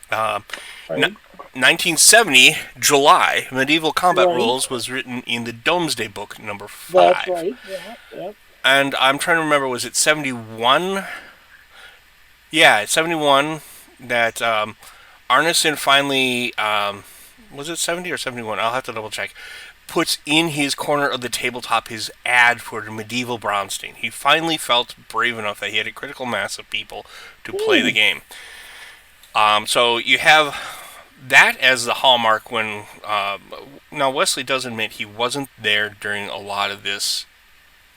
1970, July, Medieval Combat Rules was written in the Domesday Book, number 5. That's right, yeah. And I'm trying to remember, was it 71? Yeah, it's 71 that Arneson finally, was it 70 or 71? I'll have to double check. Puts in his corner of the tabletop his ad for the Medieval Braunstein. He finally felt brave enough that he had a critical mass of people to play the game. So you have that as the hallmark when... now, Wesely does admit he wasn't there during a lot of this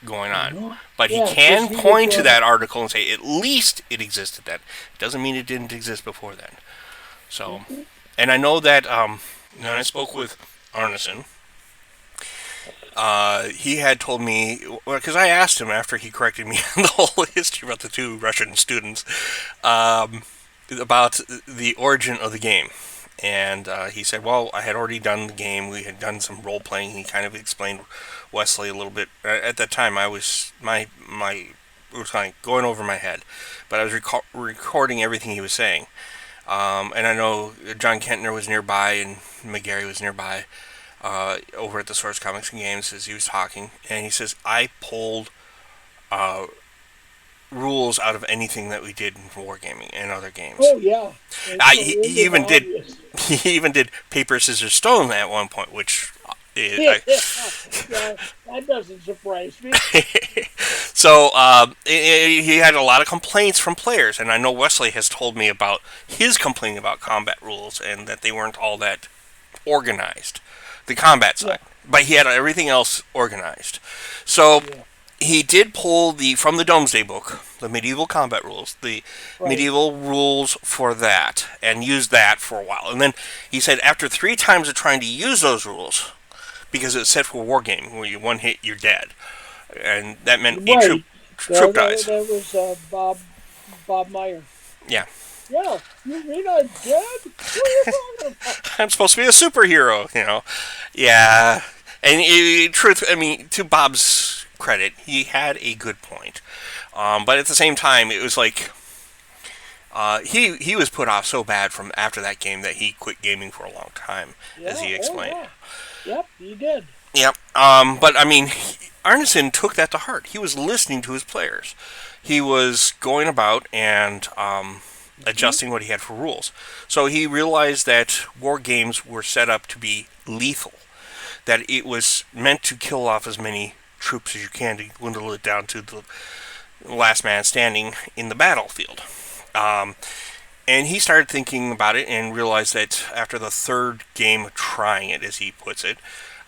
going on. But he can point to that article and say, at least it existed then. It doesn't mean it didn't exist before then. So, and I know that when I spoke with Arneson, he had told me, because I asked him after he corrected me on the whole history about the 2 Russian students, about the origin of the game. And he said, well, I had already done the game. We had done some role-playing. He kind of explained Wesely a little bit. At that time, I was, it was kind of going over my head. But I was recording everything he was saying. And I know John Kentner was nearby and Megarry was nearby over at the Source Comics and Games as he was talking. And he says, I pulled rules out of anything that we did in Wargaming and other games. Oh, yeah. He even did paper, scissors, stone at one point, which... that doesn't surprise me. So he had a lot of complaints from players, and I know Wesely has told me about his complaint about combat rules and that they weren't all that organized, the combat side. But he had everything else organized. So he did pull from the Domesday Book, the medieval combat rules, the medieval rules for that, and used that for a while. And then he said after 3 times of trying to use those rules, because it's set for wargaming, where you one hit, you're dead. And that meant each troop dies. That was Bob Meyer. Yeah. Yeah, you mean I'm dead? What are you talking about? I'm supposed to be a superhero, Yeah. And truth, I mean, to Bob's credit, he had a good point. But at the same time, it was like... he was put off so bad from after that game that he quit gaming for a long time, as he explained. Yep, he did. Yep. But, I mean, Arneson took that to heart. He was listening to his players. He was going about and adjusting what he had for rules. So he realized that war games were set up to be lethal. That it was meant to kill off as many troops as you can to dwindle it down to the last man standing in the battlefield. And he started thinking about it and realized that after the 3rd game of trying it, as he puts it,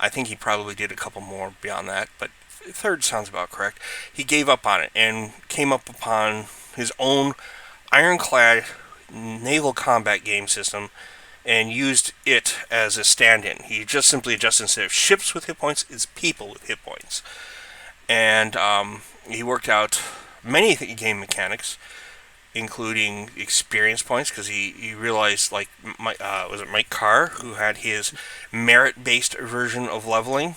I think he probably did a couple more beyond that, but 3rd sounds about correct. He gave up on it and came up upon his own ironclad naval combat game system and used it as a stand-in. He just simply adjusted, instead of ships with hit points, it's people with hit points. And he worked out many game mechanics, including experience points, because he realized, like, was it Mike Carr, who had his merit-based version of leveling?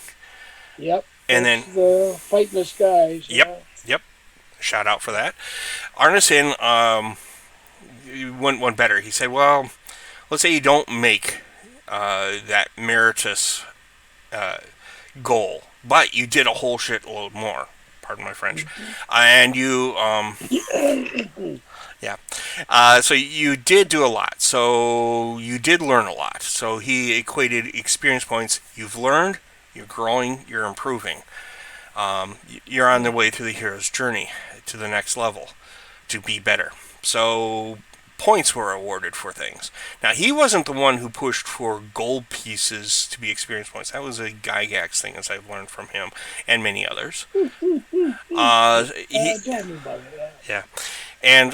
Yep. And then the fighting the skies. Yep. shout out for that. Arneson went one better. He said, well, let's say you don't make that meritorious goal, but you did a whole shitload more. Pardon my French. And you, yeah. So you did do a lot. So you did learn a lot. So he equated experience points. You've learned, you're growing, you're improving. You're on the way through the hero's journey to the next level to be better. So points were awarded for things. Now, he wasn't the one who pushed for gold pieces to be experience points. That was a Gygax thing, as I've learned from him and many others. Yeah. And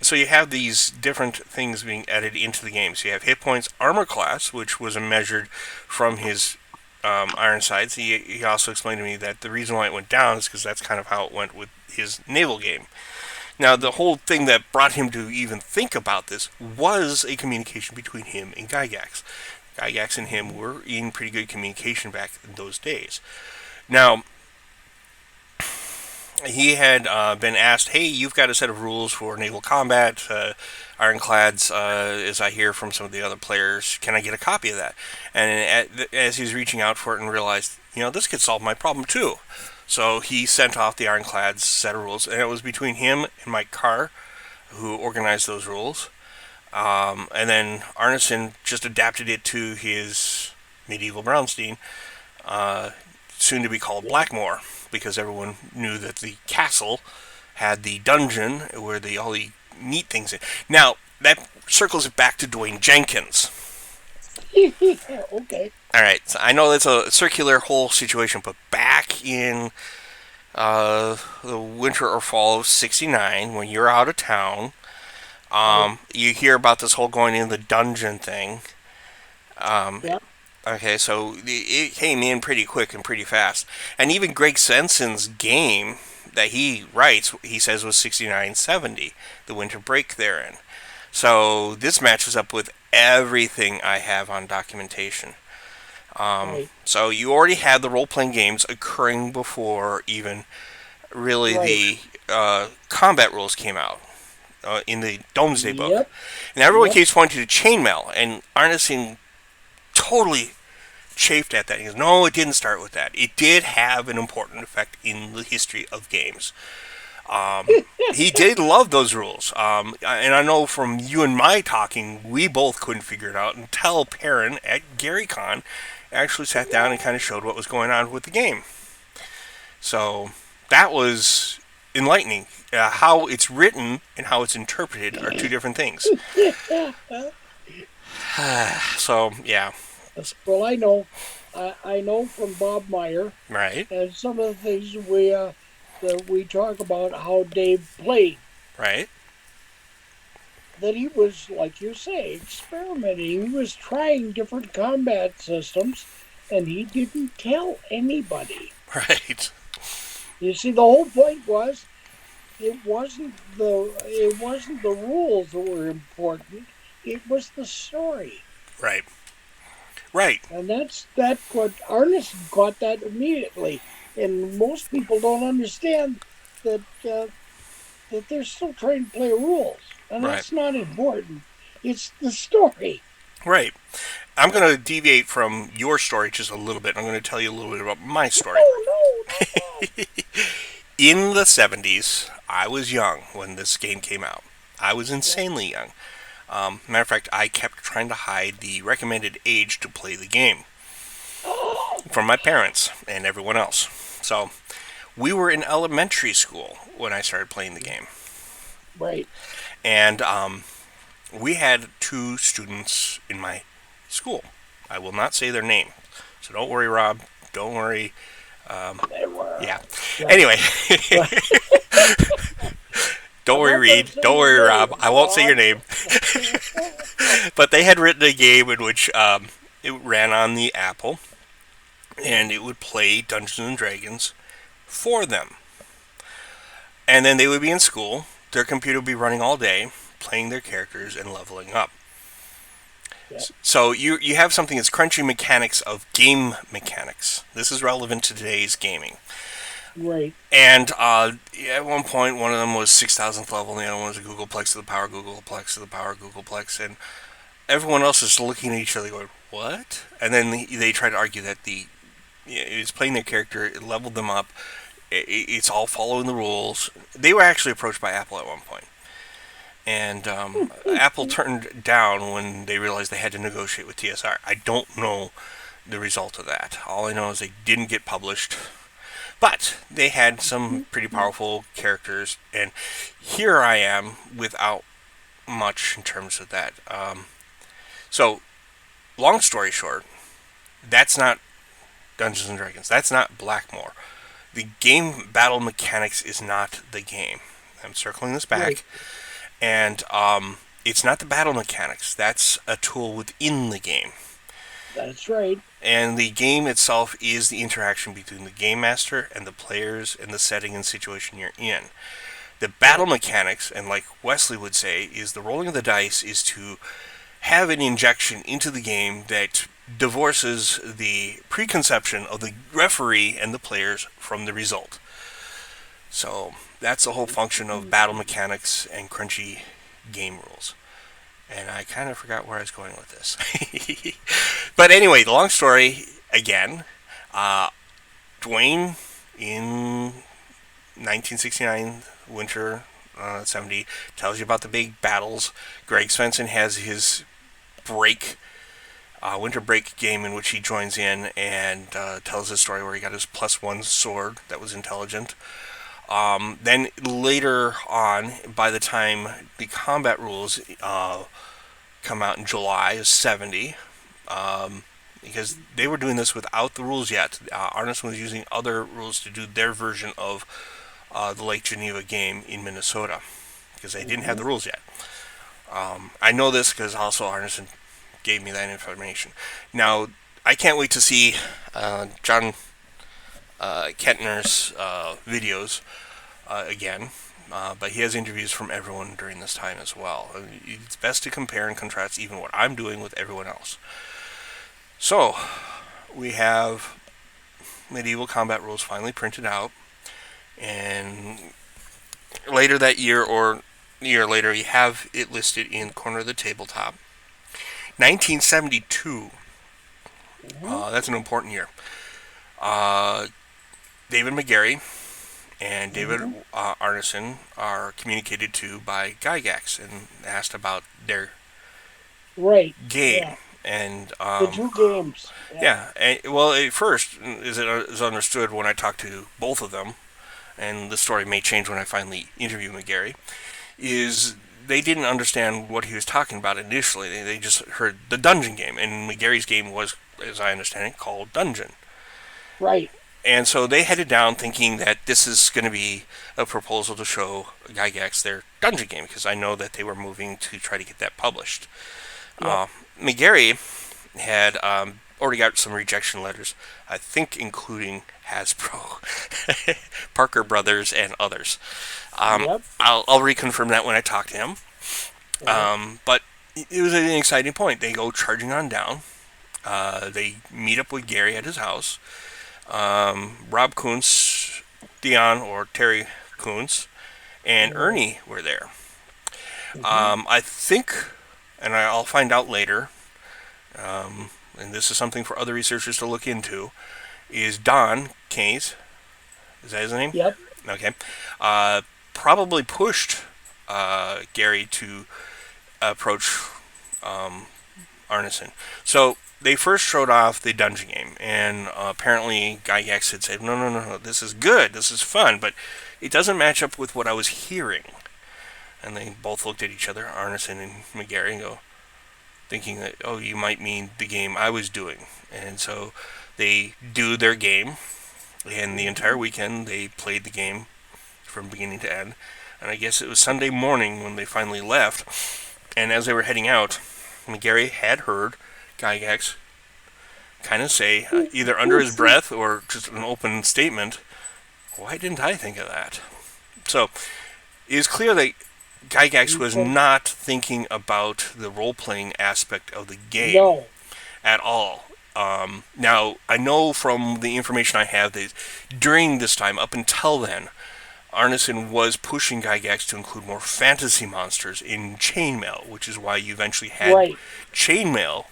so you have these different things being added into the game. So you have hit points, armor class, which was measured from his Ironsides. He also explained to me that the reason why it went down is because that's kind of how it went with his naval game. Now, the whole thing that brought him to even think about this was a communication between him and Gygax. Gygax and him were in pretty good communication back in those days. Now, he had been asked, hey, you've got a set of rules for naval combat, ironclads, as I hear from some of the other players. Can I get a copy of that? And as he was reaching out for it and realized, this could solve my problem too. So he sent off the ironclads set of rules, and it was between him and Mike Carr, who organized those rules. And then Arneson just adapted it to his medieval Brownstein, soon to be called Blackmoor, because everyone knew that the castle had the dungeon where all the neat things in. Now, that circles it back to Duane Jenkins. Okay. All right, so I know that's a circular whole situation, but back in the winter or fall of '69, when you're out of town, you hear about this whole going in the dungeon thing. Yeah. Okay, so it came in pretty quick and pretty fast. And even Greg Senson's game that he writes, he says was 69-70, the winter break therein. So this matches up with everything I have on documentation. Right. So you already had the role-playing games occurring before even really the combat rules came out in the Domesday book. Yep. And everyone Yep. keeps pointing to chainmail, and Arneson totally chafed at that. He goes, no, it didn't start with that. It did have an important effect in the history of games. He did love those rules. And I know from you and my talking, we both couldn't figure it out until Perrin at GaryCon actually sat down and kind of showed what was going on with the game. So that was enlightening. How it's written and how it's interpreted are two different things. So, yeah. Well, I know. I know from Bob Meyer Right. and some of the things that we talk about how Dave played. Right. That he was, like you say, experimenting. He was trying different combat systems, and he didn't tell anybody. Right. You see, the whole point was it wasn't the rules that were important. It was the story. Right. Right. And that's what Arneson caught that immediately. And most people don't understand that they're still trying to play rules. And that's not important. It's the story. Right. I'm going to deviate from your story just a little bit. I'm going to tell you a little bit about my story. No. In the 70s, I was young when this game came out. I was insanely young. Matter of fact, I kept trying to hide the recommended age to play the game from my parents and everyone else. So, we were in elementary school when I started playing the game. Right. And we had two students in my school. I will not say their name. So don't worry, Rob. Don't worry. Yeah. Anyway. Don't worry, Reed. Don't worry, Rob. I won't say your name. But they had written a game in which it ran on the Apple, and it would play Dungeons and Dragons for them. And then they would be in school. Their computer would be running all day, playing their characters and leveling up. Yep. So you have something that's crunchy mechanics of game mechanics. This is relevant to today's gaming. Right. And at one point, one of them was 6,000th level, and the other one was a Googleplex to the power Googleplex to the power Googleplex, and everyone else is looking at each other going, what? And then they try to argue that it's playing their character, it leveled them up, it's all following the rules. They were actually approached by Apple at one point. And Apple turned down when they realized they had to negotiate with TSR. I don't know the result of that. All I know is they didn't get published. But they had some pretty powerful characters, and here I am without much in terms of that. So, long story short, that's not Dungeons and Dragons. That's not Blackmoor. The game battle mechanics is not the game. I'm circling this back. Right. And it's not the battle mechanics. That's a tool within the game. That's right. And the game itself is the interaction between the game master and the players and the setting and situation you're in. The battle mechanics, and like Wesely would say, is the rolling of the dice is to have an injection into the game that divorces the preconception of the referee and the players from the result. So that's the whole function of battle mechanics and crunchy game rules. And I kind of forgot where I was going with this. But anyway, the long story, again, Duane in 1969, winter 70, tells you about the big battles. Greg Svensson has his winter break game in which he joins in and tells his story where he got his +1 sword that was intelligent. Then later on, by the time the combat rules come out in July of 70, because they were doing this without the rules yet. Arneson was using other rules to do their version of the Lake Geneva game in Minnesota, because they didn't have the rules yet. I know this because also Arneson gave me that information. Now, I can't wait to see John Kentner's videos again, but he has interviews from everyone during this time as well. It's best to compare and contrast even what I'm doing with everyone else. So, we have medieval combat rules finally printed out, and later that year or a year later, you have it listed in the corner of the tabletop. 1972, that's an important year. David Megarry and David Arneson are communicated to by Gygax and asked about their game. Yeah. And The two games. yeah. Well, at first, as it is understood when I talked to both of them, and the story may change when I finally interview Megarry, is they didn't understand what he was talking about initially. They just heard the dungeon game, and Megarry's game was, as I understand it, called Dungeon. Right. And so they headed down thinking that this is going to be a proposal to show Gygax their dungeon game, because I know that they were moving to try to get that published. Yep. Megarry had already got some rejection letters, I think including Hasbro, Parker Brothers, and others. Yep. I'll reconfirm that when I talk to him. But it was an exciting point. They go charging on down. They meet up with Gary at his house. Rob Kuntz, Dion or Terry Kuntz, and Ernie were there. I think, and I'll find out later, and this is something for other researchers to look into, is Don Keyes, is that his name? Yep. Okay. Probably pushed Gary to approach Arneson. So they first showed off the dungeon game, and apparently Gygax had said, no, this is good, this is fun, but it doesn't match up with what I was hearing. And they both looked at each other, Arneson and Megarry, and go, thinking that, oh, you might mean the game I was doing. And so they do their game, and the entire weekend they played the game from beginning to end. And I guess it was Sunday morning when they finally left, and as they were heading out, Megarry had heard Gygax kind of say, either under his breath or just an open statement, why didn't I think of that? So, it is clear that Gygax was not thinking about the role-playing aspect of the game at all. Now, I know from the information I have that during this time, up until then, Arneson was pushing Gygax to include more fantasy monsters in chainmail, which is why you eventually had Right. chainmail,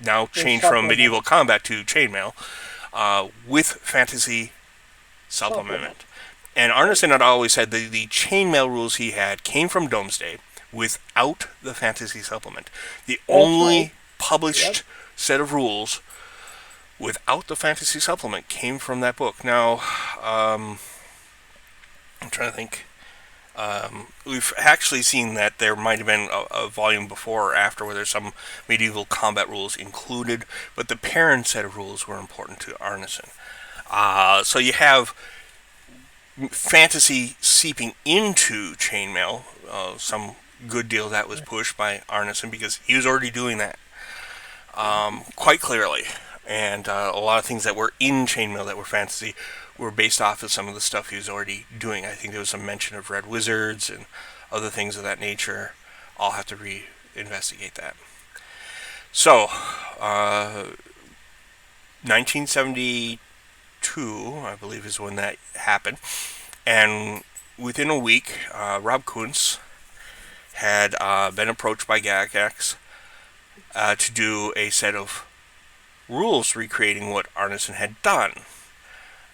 now The changed from supplement. medieval combat to chainmail, with fantasy supplement. And Arneson had always said the chainmail rules he had came from Domesday without the fantasy supplement. The That's only right. published Yep. set of rules without the fantasy supplement came from that book. Now, I'm trying to think. We've actually seen that there might have been a volume before or after where there's some medieval combat rules included, but the parent set of rules were important to Arneson. So you have fantasy seeping into chainmail. Some good deal that was pushed by Arneson because he was already doing that quite clearly. And a lot of things that were in chainmail that were fantasy were based off of some of the stuff he was already doing. I think there was some mention of red wizards and other things of that nature. I'll have to re-investigate that. So, 1972, I believe, is when that happened. And within a week, Rob Kuntz had been approached by Gygax to do a set of rules recreating what Arneson had done.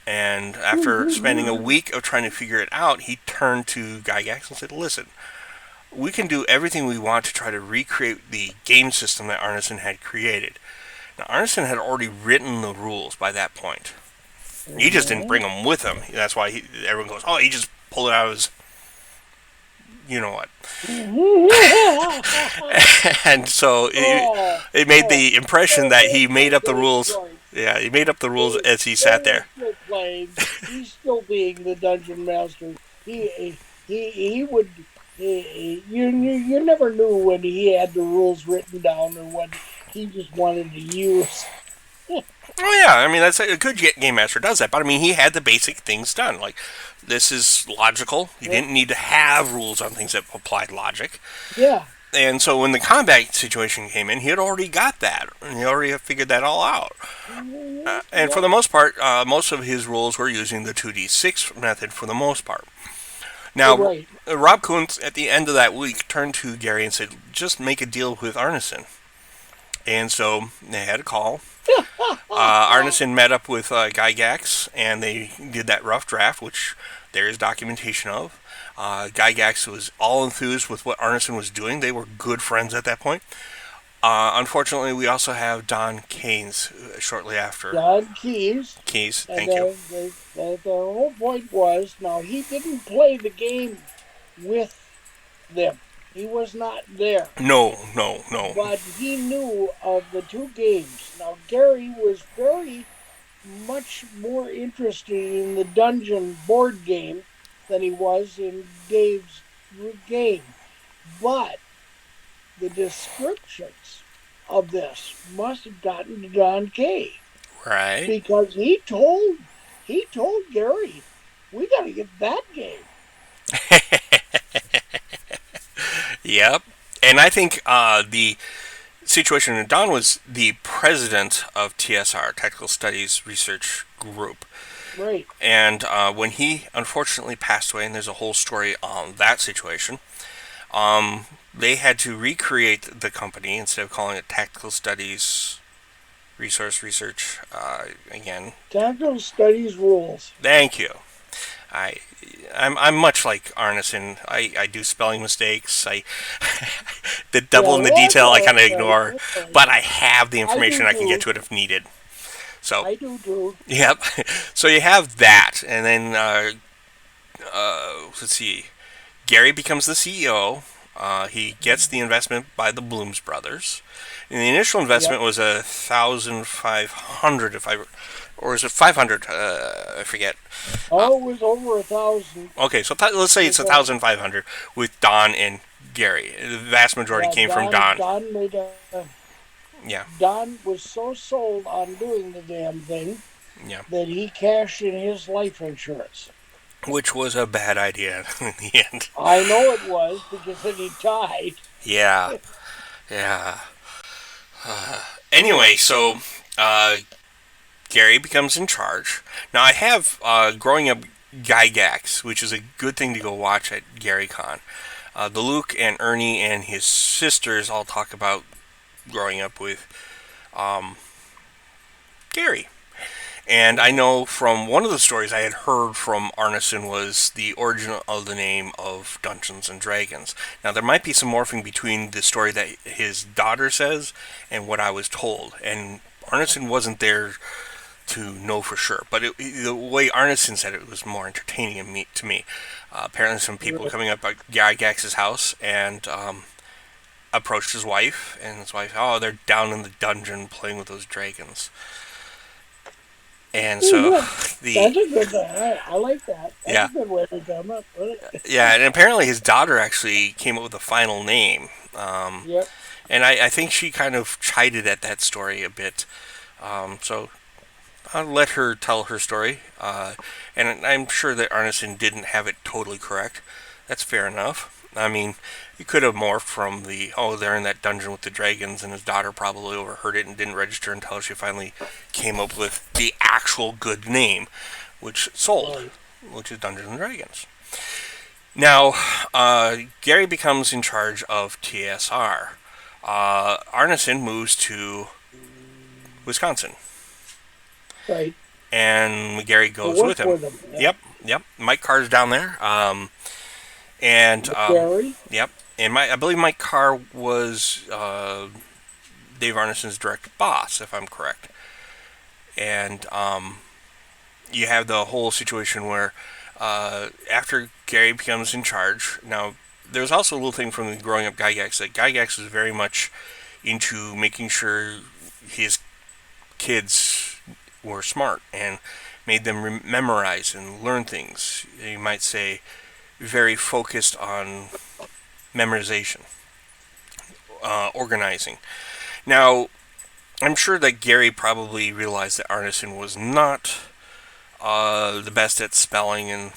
And after spending a week of trying to figure it out, he turned to Gygax and said, listen, we can do everything we want to try to recreate the game system that Arneson had created. Now, Arneson had already written the rules by that point. He just didn't bring them with him. That's why everyone goes, oh, he just pulled it out of his... You know what. And so it made the impression that he made up the rules. Yeah, he made up the rules as he sat there. Still playing. He's still being the dungeon master. He would. You never knew when he had the rules written down or what he just wanted to use. Oh yeah, I mean that's a good game master does that, but I mean he had the basic things done. Like this is logical. You didn't need to have rules on things that applied logic. Yeah. And so when the combat situation came in, he had already got that. And he already had figured that all out. And for the most part, most of his rules were using the 2d6 method for the most part. Now, Rob Kuntz, at the end of that week, turned to Gary and said, just make a deal with Arneson. And so they had a call. Arneson met up with Gygax, and they did that rough draft, which there is documentation of. Gygax was all enthused with what Arneson was doing. They were good friends at that point. Unfortunately, we also have Don Keynes shortly after. Don Keyes. Keyes, thank you. The whole point was, now he didn't play the game with them. He was not there. No. But he knew of the two games. Now, Gary was very much more interested in the dungeon board game than he was in Dave's game. But the descriptions of this must have gotten to Don Kay. Right. Because he told Gary, we got to get that game. Yep. And I think the situation in Don was the president of TSR, Technical Studies Research Group. Right. And when he unfortunately passed away, and there's a whole story on that situation, they had to recreate the company instead of calling it Tactical Studies Research again. Tactical Studies Rules. Thank you. I'm much like Arneson. I do spelling mistakes. The devil in the detail I kind of ignore, but I have the information. I can get to it if needed. So I do too. Yep. So you have that, and then let's see. Gary becomes the CEO. He gets the investment by the Blooms brothers. And the initial investment was 1,500, or is it 500? I forget. Oh, it was over 1,000. Okay, so let's say it's 1,500 with Don and Gary. The vast majority came from Don. Don made Don was so sold on doing the damn thing that he cashed in his life insurance. Which was a bad idea in the end. I know it was, because then he died. Yeah. Anyway, so uh, Gary becomes in charge. Now, I have growing up Gygax, which is a good thing to go watch at GaryCon. The Luke and Ernie and his sisters all talk about growing up with um, Gary. And I know from one of the stories I had heard from Arneson was the origin of the name of Dungeons and Dragons. Now, there might be some morphing between the story that his daughter says and what I was told. And Arneson wasn't there to know for sure. But the way Arneson said it was more entertaining to me. Apparently, some people coming up at Gygax's house and approached his wife, and his wife, oh, they're down in the dungeon playing with those dragons. And so the That's a good. I like that. That's yeah a good way to come up with it. yeah, and apparently his daughter actually came up with a final name. Yep. And I think she kind of chided at that story a bit. So I'll let her tell her story. And I'm sure that Arneson didn't have it totally correct. That's fair enough. I mean, he could have morphed from they're in that dungeon with the dragons, and his daughter probably overheard it and didn't register until she finally came up with the actual good name, which sold, Right. which is Dungeons and Dragons. Now, Gary becomes in charge of TSR. Arneson moves to Wisconsin, Right. and Gary To goes with work him. with them. Yeah. Yep. Mike Carr's down there, and Gary. yep, and I believe Mike Carr was Dave Arneson's direct boss, if I'm correct. And you have the whole situation where after Gary becomes in charge, now there's also a little thing from the growing up Gygax that Gygax was very much into making sure his kids were smart and made them memorize and learn things. You might say very focused on memorization, organizing. Now, I'm sure that Gary probably realized that Arneson was not the best at spelling and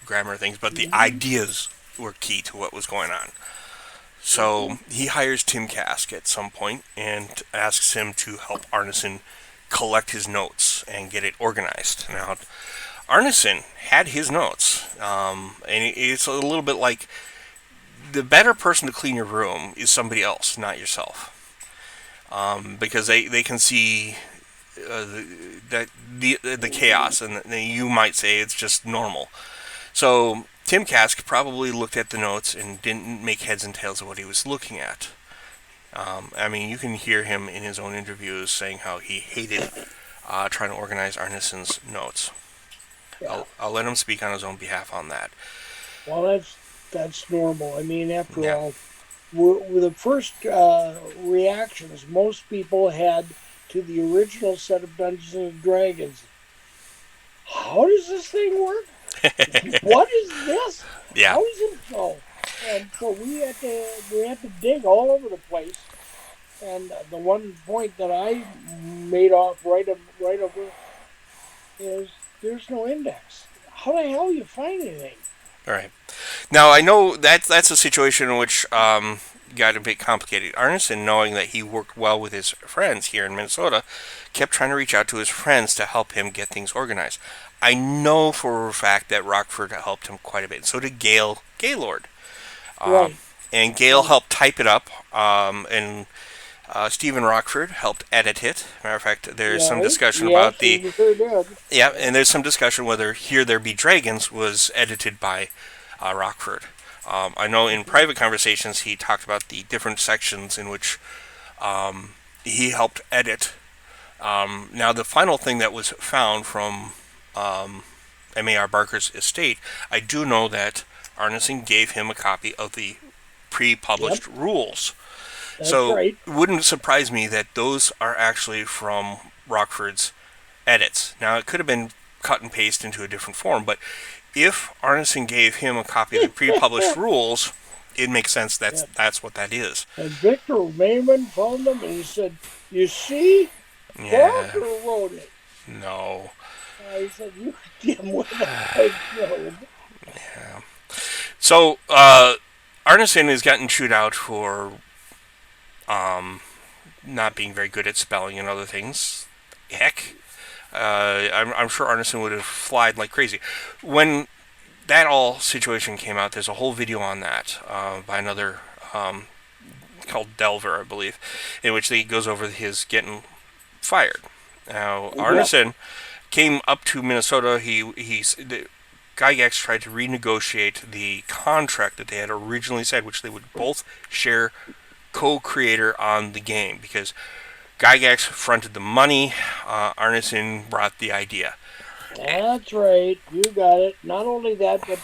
grammar things, but the ideas were key to what was going on. So he hires Tim Kask at some point and asks him to help Arneson collect his notes and get it organized. Now, Arneson had his notes, and it's a little bit like the better person to clean your room is somebody else, not yourself, because they can see the chaos, and you might say it's just normal. So Tim Kask probably looked at the notes and didn't make heads and tails of what he was looking at. I mean, you can hear him in his own interviews saying how he hated trying to organize Arneson's notes. Yeah. I'll let him speak on his own behalf on that. Well, that's normal. I mean, after Yeah. all, with the first reactions most people had to the original set of Dungeons and Dragons. How does this thing work? What is this? Yeah. How does it go? And so we had to dig all over the place. And the one point that I made off right over is there's no index. How the hell you find anything? All right. Now I know that's a situation in which got a bit complicated. Arneson, knowing that he worked well with his friends here in Minnesota, kept trying to reach out to his friends to help him get things organized. I know for a fact that Rockford helped him quite a bit. So did Gail Gaylord. Right. And Gail helped type it up, and Stephen Rockford helped edit it. Matter of fact, there's some discussion about the yeah, and there's some discussion whether "Here There Be Dragons" was edited by Rockford. I know in private conversations he talked about the different sections in which he helped edit. Now, the final thing that was found from M.A.R. Barker's estate, I do know that Arneson gave him a copy of the pre-published rules. That's So right. it wouldn't surprise me that those are actually from Rockford's edits. Now, it could have been cut and paste into a different form, but if Arneson gave him a copy of the pre-published rules, it makes sense that's what that is. And Victor Mayman found them and he said, "You see, Yeah. Barker wrote it." No. He said, "You damn well I know." So, Arneson has gotten chewed out for not being very good at spelling and other things. Heck, I'm sure Arneson would have flied like crazy. When that all situation came out, there's a whole video on that by another called Delver, I believe, in which he goes over his getting fired. Now, Arneson came up to Minnesota. Gygax tried to renegotiate the contract that they had originally said, which they would both share co-creator on the game, because Gygax fronted the money, Arneson brought the idea. That's right. You got it. Not only that, but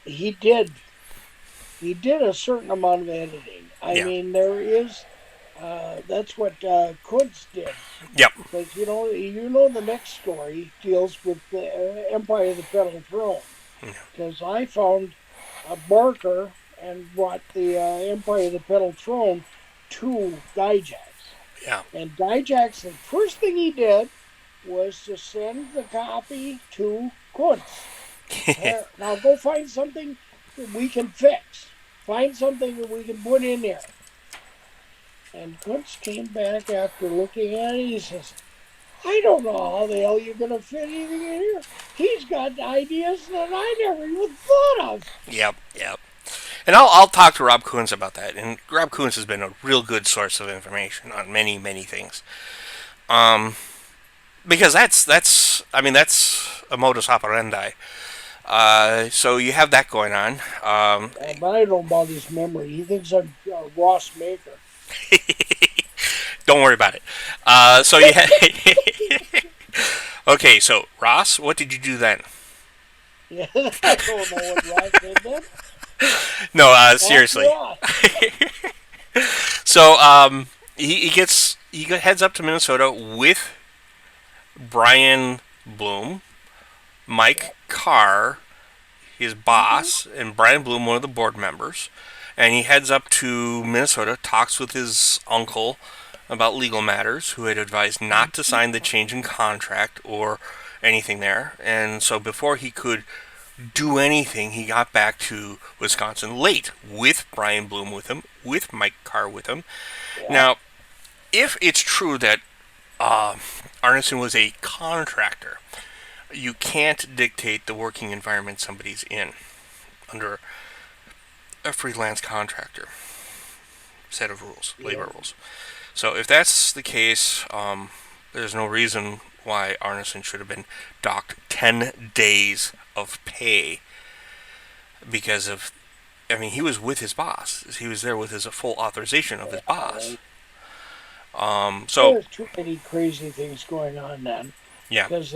he did a certain amount of editing. I mean, there is. That's what Kuntz did. Yep. Because the next story deals with the Empire of the Petal Throne. Because I found a marker and brought the Empire of the Petal Throne to Gygax. Yeah. And Gygax, the first thing he did was to send the copy to Kuntz. Now go find something that we can fix. Find something that we can put in there. And Kuntz came back after looking at it. He says, I don't know how the hell you're going to fit anything in here. He's got ideas that I never even thought of. Yep. And I'll talk to Rob Kuntz about that. And Rob Kuntz has been a real good source of information on many, many things. Because that's a modus operandi. So you have that going on. But I don't know about his memory. He thinks I'm Ross Maker. Don't worry about it. So you okay, so Ross, what did you do then? Yeah, I don't know what Ross did then. No, seriously. So he heads up to Minnesota with Brian Bloom, Mike Carr, his boss, and Brian Bloom, one of the board members. And he heads up to Minnesota, talks with his uncle about legal matters, who had advised not to sign the change in contract or anything there. And so before he could do anything, he got back to Wisconsin late with Brian Bloom with him, with Mike Carr with him. Yeah. Now, if it's true that Arneson was a contractor, you can't dictate the working environment somebody's in under a freelance contractor set of rules, labor rules. So if that's the case, there's no reason why Arneson should have been docked 10 days of pay because of, he was with his boss. He was there with his full authorization of his boss. So there's too many crazy things going on then. Yeah. Because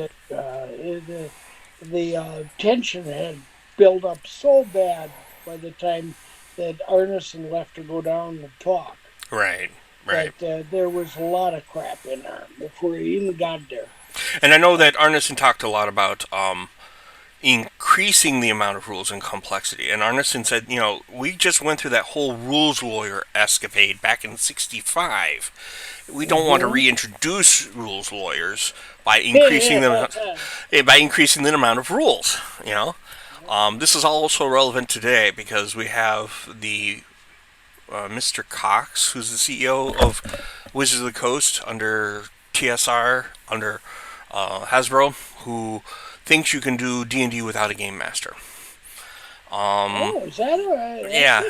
the tension had built up so bad by the time that Arneson left to go down and talk. Right. That there was a lot of crap in there before he even got there. And I know that Arneson talked a lot about increasing the amount of rules and complexity. And Arneson said, we just went through that whole rules lawyer escapade back in '65. We don't want to reintroduce rules lawyers by increasing them by increasing the amount of rules. This is also relevant today because we have the Mr. Cox, who's the CEO of Wizards of the Coast under TSR, under Hasbro, who thinks you can do D&D without a game master. Is that right? Yeah.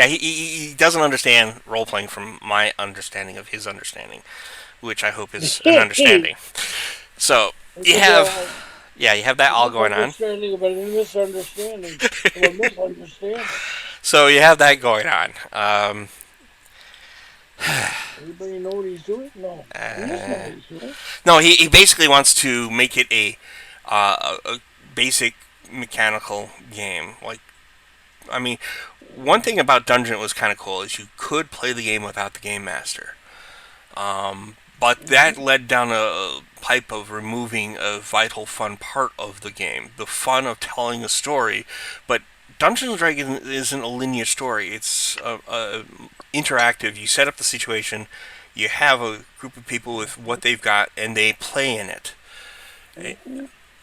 He doesn't understand role playing from my understanding of his understanding, which I hope is an understanding. So you have that all going on. Understanding, but a misunderstanding. A misunderstanding. So you have that going on. Anybody know what he's doing? No. He doesn't know what he's doing. No, he basically wants to make it a basic mechanical game. One thing about Dungeon was kind of cool is you could play the game without the game master. But that led down a pipe of removing a vital fun part of the game. The fun of telling a story. But Dungeons & Dragons isn't a linear story. It's interactive. You set up the situation. You have a group of people with what they've got, and they play in it.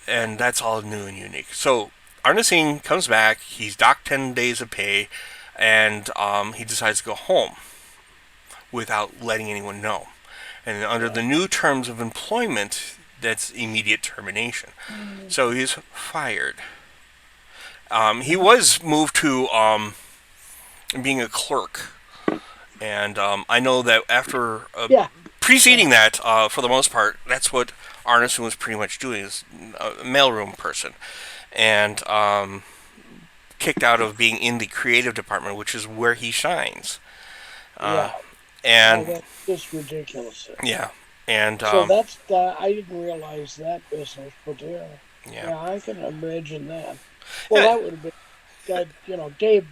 And that's all new and unique. So Arneson comes back. He's docked 10 days of pay, and he decides to go home. without letting anyone know. And under the new terms of employment, that's immediate termination. So he's fired. He was moved to being a clerk. And I know that after preceding that, for the most part, that's what Arneson was pretty much doing, is a mailroom person. And kicked out of being in the creative department, which is where he shines. And that's just ridiculous. Yeah. And so that's I didn't realize that business, but yeah, I can imagine that. Well, that would have been that, Dave.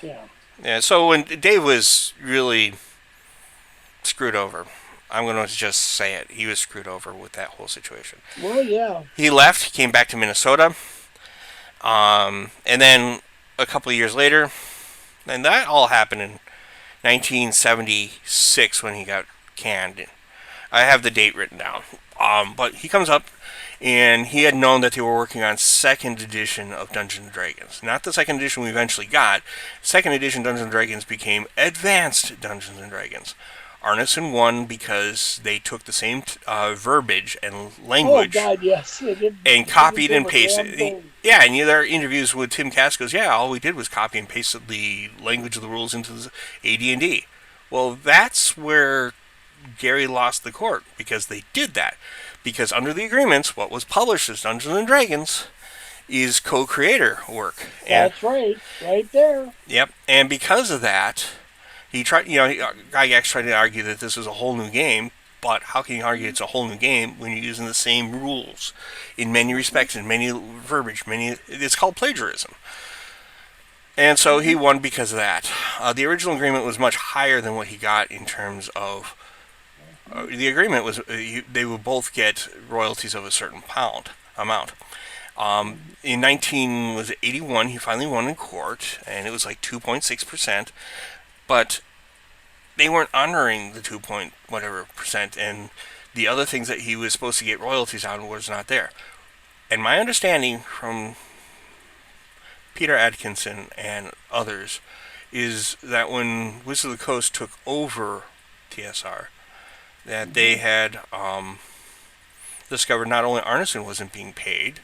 Yeah. So when Dave was really screwed over, I'm going to just say it. He was screwed over with that whole situation. Well, yeah. He left. He came back to Minnesota. And then a couple of years later, and that all happened in 1976 when he got canned. I have the date written down. But he comes up, and he had known that they were working on second edition of Dungeons & Dragons. Not the second edition we eventually got. Second edition Dungeons & Dragons became Advanced Dungeons & Dragons. Arneson won because they took the same verbiage and language and copied and pasted. Yeah, and there are interviews with Tim Cass goes, all we did was copy and pasted the language of the rules into the AD&D. Well, that's where Gary lost the court, because they did that. Because under the agreements, what was published as Dungeons & Dragons is co-creator work. That's right there. Yep, and because of that, he tried. Gygax tried to argue that this was a whole new game, but how can you argue it's a whole new game when you're using the same rules in many respects, in many verbiage, it's called plagiarism. And so he won because of that. The original agreement was much higher than what he got in terms of. The agreement was they would both get royalties of a certain amount. In 1981, he finally won in court, and it was like 2.6%. But they weren't honoring the 2.whatever%, and the other things that he was supposed to get royalties on was not there. And my understanding from Peter Atkinson and others is that when Wizards of the Coast took over TSR, that they had discovered not only Arneson wasn't being paid,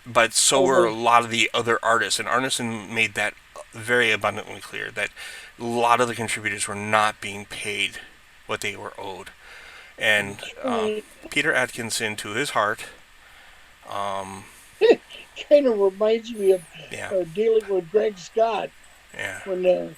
but so were a lot of the other artists. And Arneson made that very abundantly clear, that a lot of the contributors were not being paid what they were owed. And Peter Atkinson, to his heart, kind of reminds me of dealing with Greg Scott. Yeah. When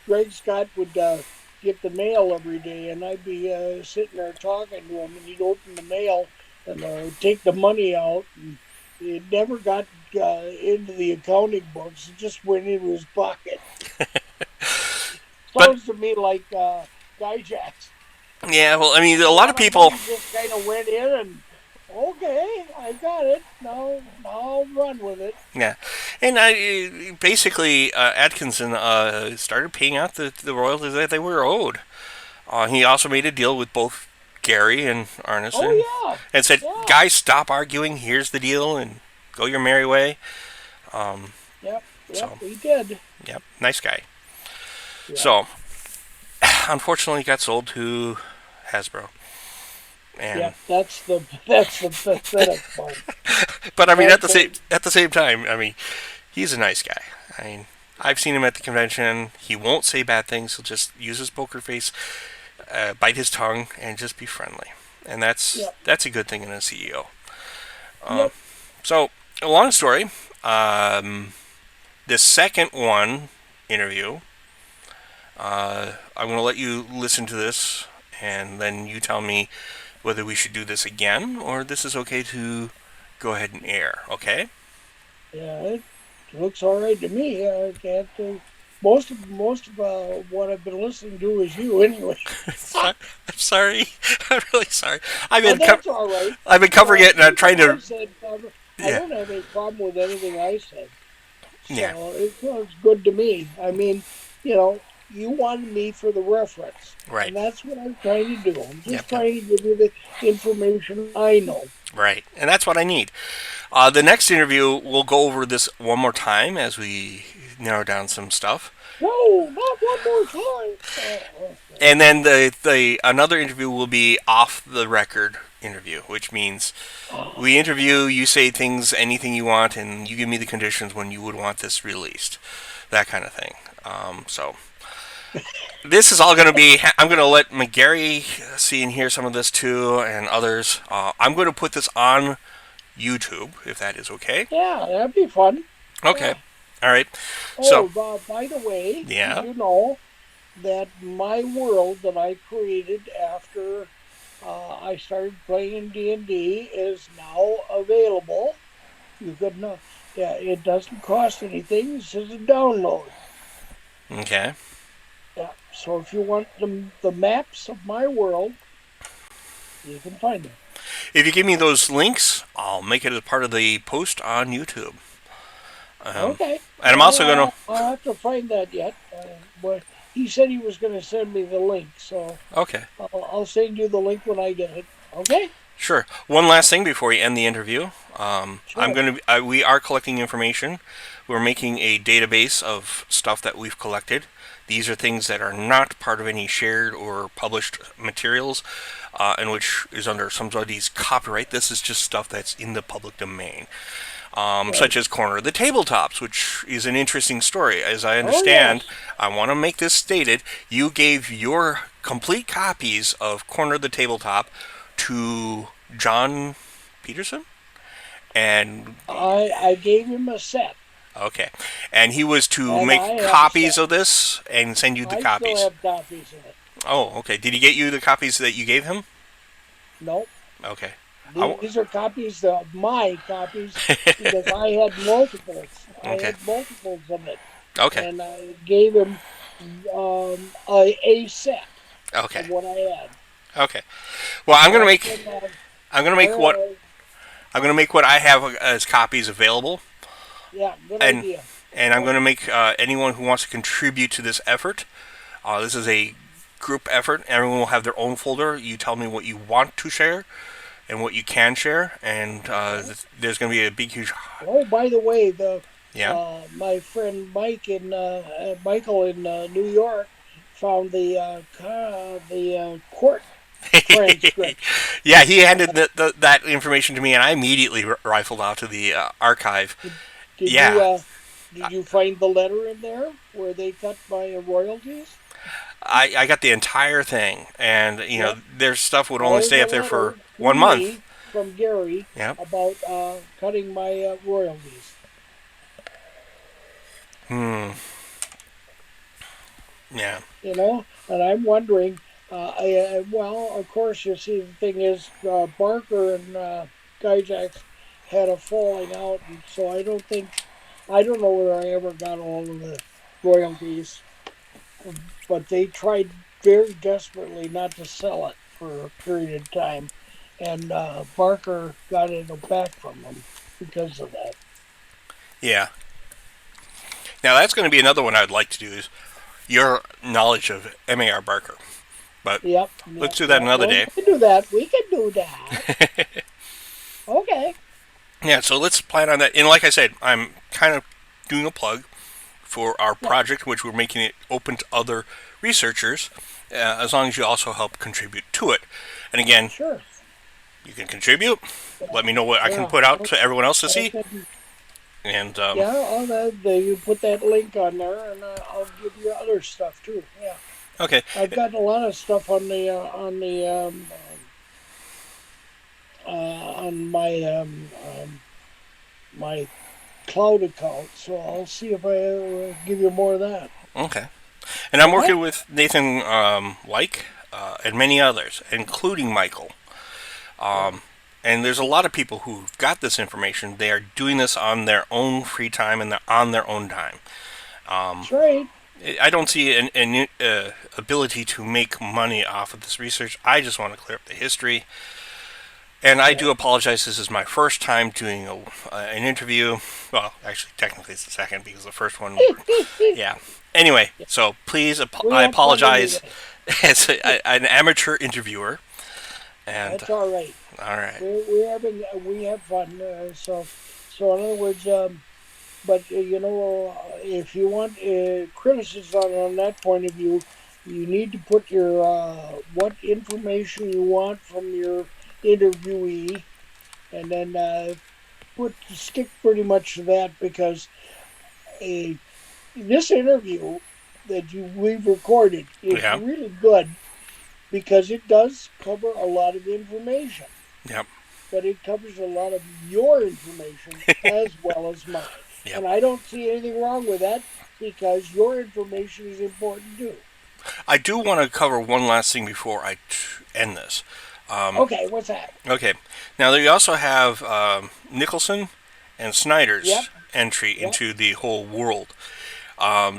Greg Scott would get the mail every day, and I'd be sitting there talking to him, and he'd open the mail and take the money out, and it never got into the accounting books. It just went into his pocket. Sounds to me like Guy Jacks. Yeah, well, I mean, a lot of people just kind of went in and, okay, I got it. Now I'll run with it. Yeah, and basically Atkinson started paying out the royalties that they were owed. He also made a deal with both Gary and Arneson. And said, guys, stop arguing. Here's the deal, and go your merry way. He did. Yep, nice guy. Yeah. So, unfortunately, he got sold to Hasbro. And that's the pathetic part. But I mean, at the same time, I mean, he's a nice guy. I mean, I've seen him at the convention. He won't say bad things. He'll just use his poker face, bite his tongue, and just be friendly. And that's a good thing in a CEO. So, a long story. The second interview, I'm going to let you listen to this, and then you tell me whether we should do this again, or this is okay to go ahead and air, okay? Yeah, it looks all right to me. I can't most of what I've been listening to is you anyway. I'm sorry. I'm really sorry. That's all right. I've been covering it, and I'm trying to... I don't have any problem with anything I said. So it's good to me. I mean, you wanted me for the reference. Right. And that's what I'm trying to do. I'm just trying to give you the information I know. Right. And that's what I need. The next interview, we'll go over this one more time as we narrow down some stuff. No, not one more time. Oh, okay. And then the another interview will be off the record interview, which means we interview, you say things, anything you want, and you give me the conditions when you would want this released, that kind of thing. So this is all going to be. I'm going to let Megarry see and hear some of this too, and others. I'm going to put this on YouTube, if that is okay. Yeah, that'd be fun. Okay. Yeah. All right. So, Oh, by the way, yeah. did you know that my world that I created after I started playing D&D is now available? You can, yeah, it doesn't cost anything. It's just a download. Okay. Yeah. So if you want the maps of my world, you can find them. If you give me those links, I'll make it as part of the post on YouTube. Okay. And I'm also going to. I'll have to find that yet. But he said he was going to send me the link, so Okay. I'll send you the link when I get it. Okay. Sure. One last thing before we end the interview. Sure. I'm going to. We are collecting information. We're making a database of stuff that we've collected. These are things that are not part of any shared or published materials, and which is under somebody's copyright. This is just stuff that's in the public domain. Right. Such as Corner of the Tabletops, which is an interesting story. As I understand, yes. I want to make this stated. You gave your complete copies of Corner of the Tabletop to John Peterson? And I gave him a set. okay. And he was to And make I have a copies set. of this and send you the I copies. still have copies of it. Oh, okay. Did he get you the copies that you gave him? Nope. Okay. These are copies of my copies because I had multiples. I Okay. had multiples of it. Okay. And I gave him a set Okay. of what I had. Okay. Well, I'm gonna make And, I'm gonna make what I'm gonna make what I have as copies available, yeah, good and idea. and I'm gonna make anyone who wants to contribute to this effort. This is a group effort. Everyone will have their own folder. You tell me what you want to share and what you can share, and there's going to be a big, huge. Oh, by the way, Yeah. my friend Michael in New York found the court transcript. Yeah, he handed that information to me, and I immediately rifled out to the archive. Did Yeah. did you find the letter in there where they cut my royalties? I got the entire thing, and Yep. their stuff would only There's stay a up there for letter to 1 month. me from Gary Yep. about cutting my royalties. Yeah. You know, and I'm wondering. Well, of course, you see, the thing is, Barker and Gyjax had a falling out, and so I don't know whether I ever got all of the royalties, but they tried very desperately not to sell it for a period of time, and Barker got it back from them because of that. Yeah. Now that's going to be another one I'd like to do is your knowledge of M.A.R. Barker. But Yep. let's do that another day. We can do that. We can do that. Okay. Yeah, so let's plan on that. And like I said, I'm kind of doing a plug for our project, which we're making it open to other researchers, as long as you also help contribute to it. And again, Sure. you can contribute. Let me know what I can put out to everyone else to see. And you put that link on there, and I'll give you other stuff too. Yeah. okay, I've got a lot of stuff on my cloud account, so I'll see if I give you more of that. okay. And I'm working with Nathan and many others, including Michael. And there's a lot of people who've got this information. They are doing this on their own free time and on their own time. That's right. I don't see an ability to make money off of this research. I just want to clear up the history. And I do apologize. This is my first time doing an interview. Well, actually, technically it's the second because the first one... yeah. Anyway, so please, I apologize as an amateur interviewer. And that's all right. All right. We have fun. So in other words, but if you want criticism on that point of view, you need to put your what information you want from your interviewee, and then stick pretty much to that, because a this interview that we've recorded is Yeah. really good because it does cover a lot of information, Yep. but it covers a lot of your information as well as mine. Yep. And I don't see anything wrong with that, because your information is important too. I do want to cover one last thing before I end this. Okay, what's that? Okay. Now, you also have Nicholson and Snyder's Yep, entry yep, into the whole world.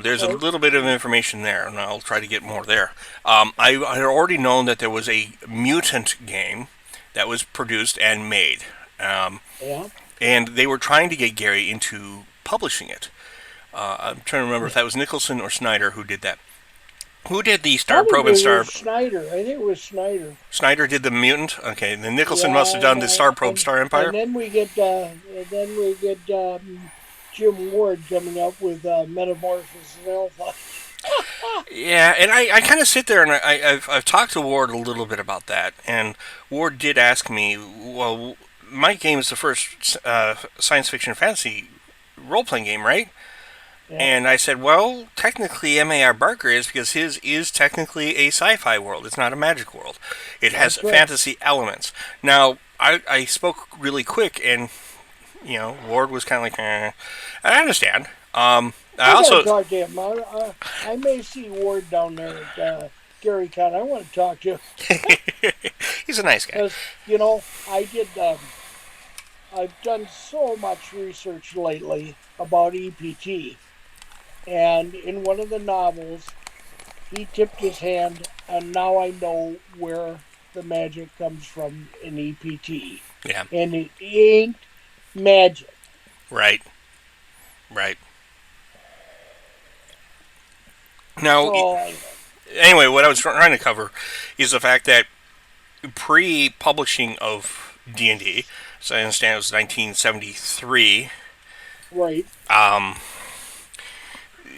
There's a right. little bit of information there, and I'll try to get more there. I had already known that there was a mutant game that was produced and made, Yeah. and they were trying to get Gary into publishing it. I'm trying to remember if that was Nicholson or Snyder who did that. Who did the Star Probe and Probably Star? was Schneider. I think it was Schneider. Snyder did the mutant. Okay, then Nicholson must have Yeah, done the Star Probe Star and Empire. then we get Jim Ward coming up with Metamorphosis and Alpha. Yeah, and I kind of sit there and I've talked to Ward a little bit about that, and Ward did ask me, well, my game is the first science fiction fantasy role playing game, right? Yeah, And I said, well, technically M.A.R. Barker is, because his is technically a sci-fi world. It's not a magic world. It has that's right. fantasy elements. Now, I spoke really quick, and Ward was kind of like, I understand. I I gotta also, talk to him. I may see Ward down there at Gary Con. I want to talk to him he's a nice guy. because I did. I've done so much research lately about EPT, and in one of the novels, he tipped his hand, and now I know where the magic comes from in EPT, Yeah, and it ain't magic. right, right. Now, So anyway, what I was trying to cover is the fact that pre-publishing of D&D, so I understand it was 1973. right, Um,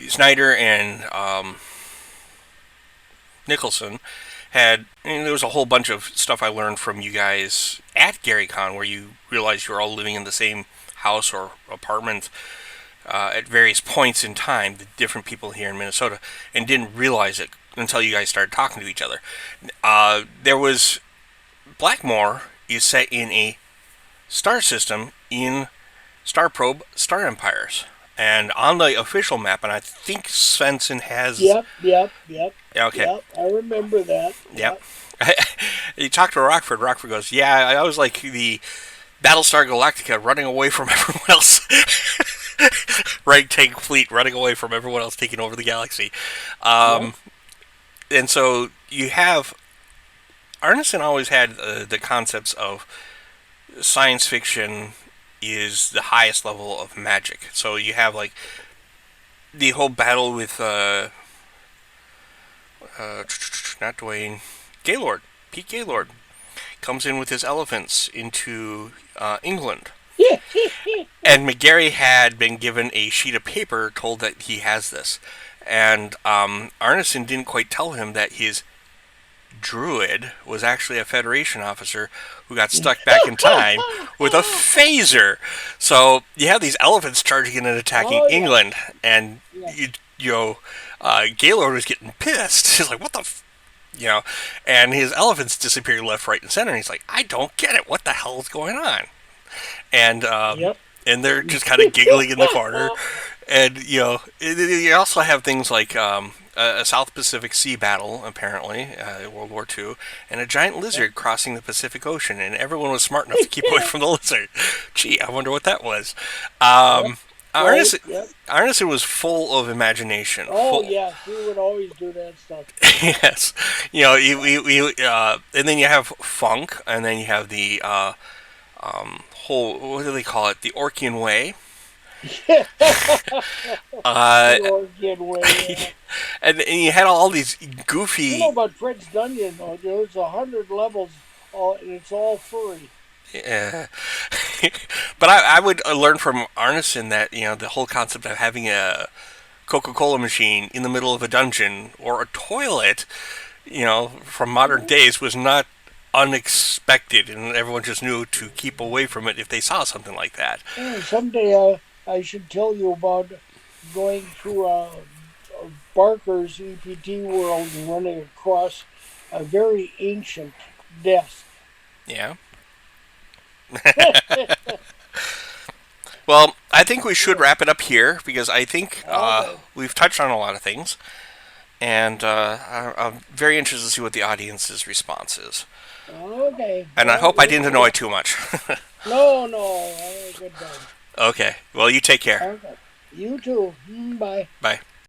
Snyder and Nicholson had, and there was a whole bunch of stuff I learned from you guys at GaryCon, where you realized you're all living in the same house or apartment at various points in time, the different people here in Minnesota, and didn't realize it until you guys started talking to each other. There was Blackmoor is set in a star system in Star Probe Star Empires. And on the official map, and I think Svensson has. yep. Okay, I remember that. yep. Yep. You talk to Rockford. Rockford goes, "Yeah, I was like the Battlestar Galactica running away from everyone else." Right tank fleet running away from everyone else taking over the galaxy. Yep. And so you have. Arneson always had the concepts of science fiction is the highest level of magic. So you have like the whole battle with not Duane Gaylord, Pete Gaylord comes in with his elephants into England. And Megarry had been given a sheet of paper, told that he has this. And Arneson didn't quite tell him that his druid was actually a Federation officer who got stuck back in time with a phaser. So you have these elephants charging in and attacking Oh yeah. England, and Yeah. Gaylord was getting pissed. He's like, "What the?" And his elephants disappeared left, right, and center. And he's like, "I don't get it. What the hell is going on?" And Yep. and they're just kind of giggling in the corner. And you also have things like a South Pacific Sea battle, apparently, World War II, and a giant lizard crossing the Pacific Ocean, and everyone was smart enough to keep away from the lizard. Gee, I wonder what that was. Yep. Right. Arneson, Yep. Arneson was full of imagination. Oh Full, yeah. He would always do that stuff. yes, and then you have funk, and then you have the whole, what do they call it? The Orkian Way. Uh, The Oregon way. Yeah. and you had all these goofy. You know about Fred's Dungeon though? There's 100 levels, and it's all furry. Yeah. But I would learn from Arneson that the whole concept of having a Coca-Cola machine in the middle of a dungeon or a toilet, from modern days was not unexpected, and everyone just knew to keep away from it if they saw something like that. Yeah, someday I should tell you about going through a Barker's EPT world and running across a very ancient desk. Yeah. Well, I think we should wrap it up here because I think we've touched on a lot of things, and I'm very interested to see what the audience's response is. Okay. And I hope I didn't annoy too much. No, good done. Okay. Well, you take care. Okay. You too. Bye. Bye.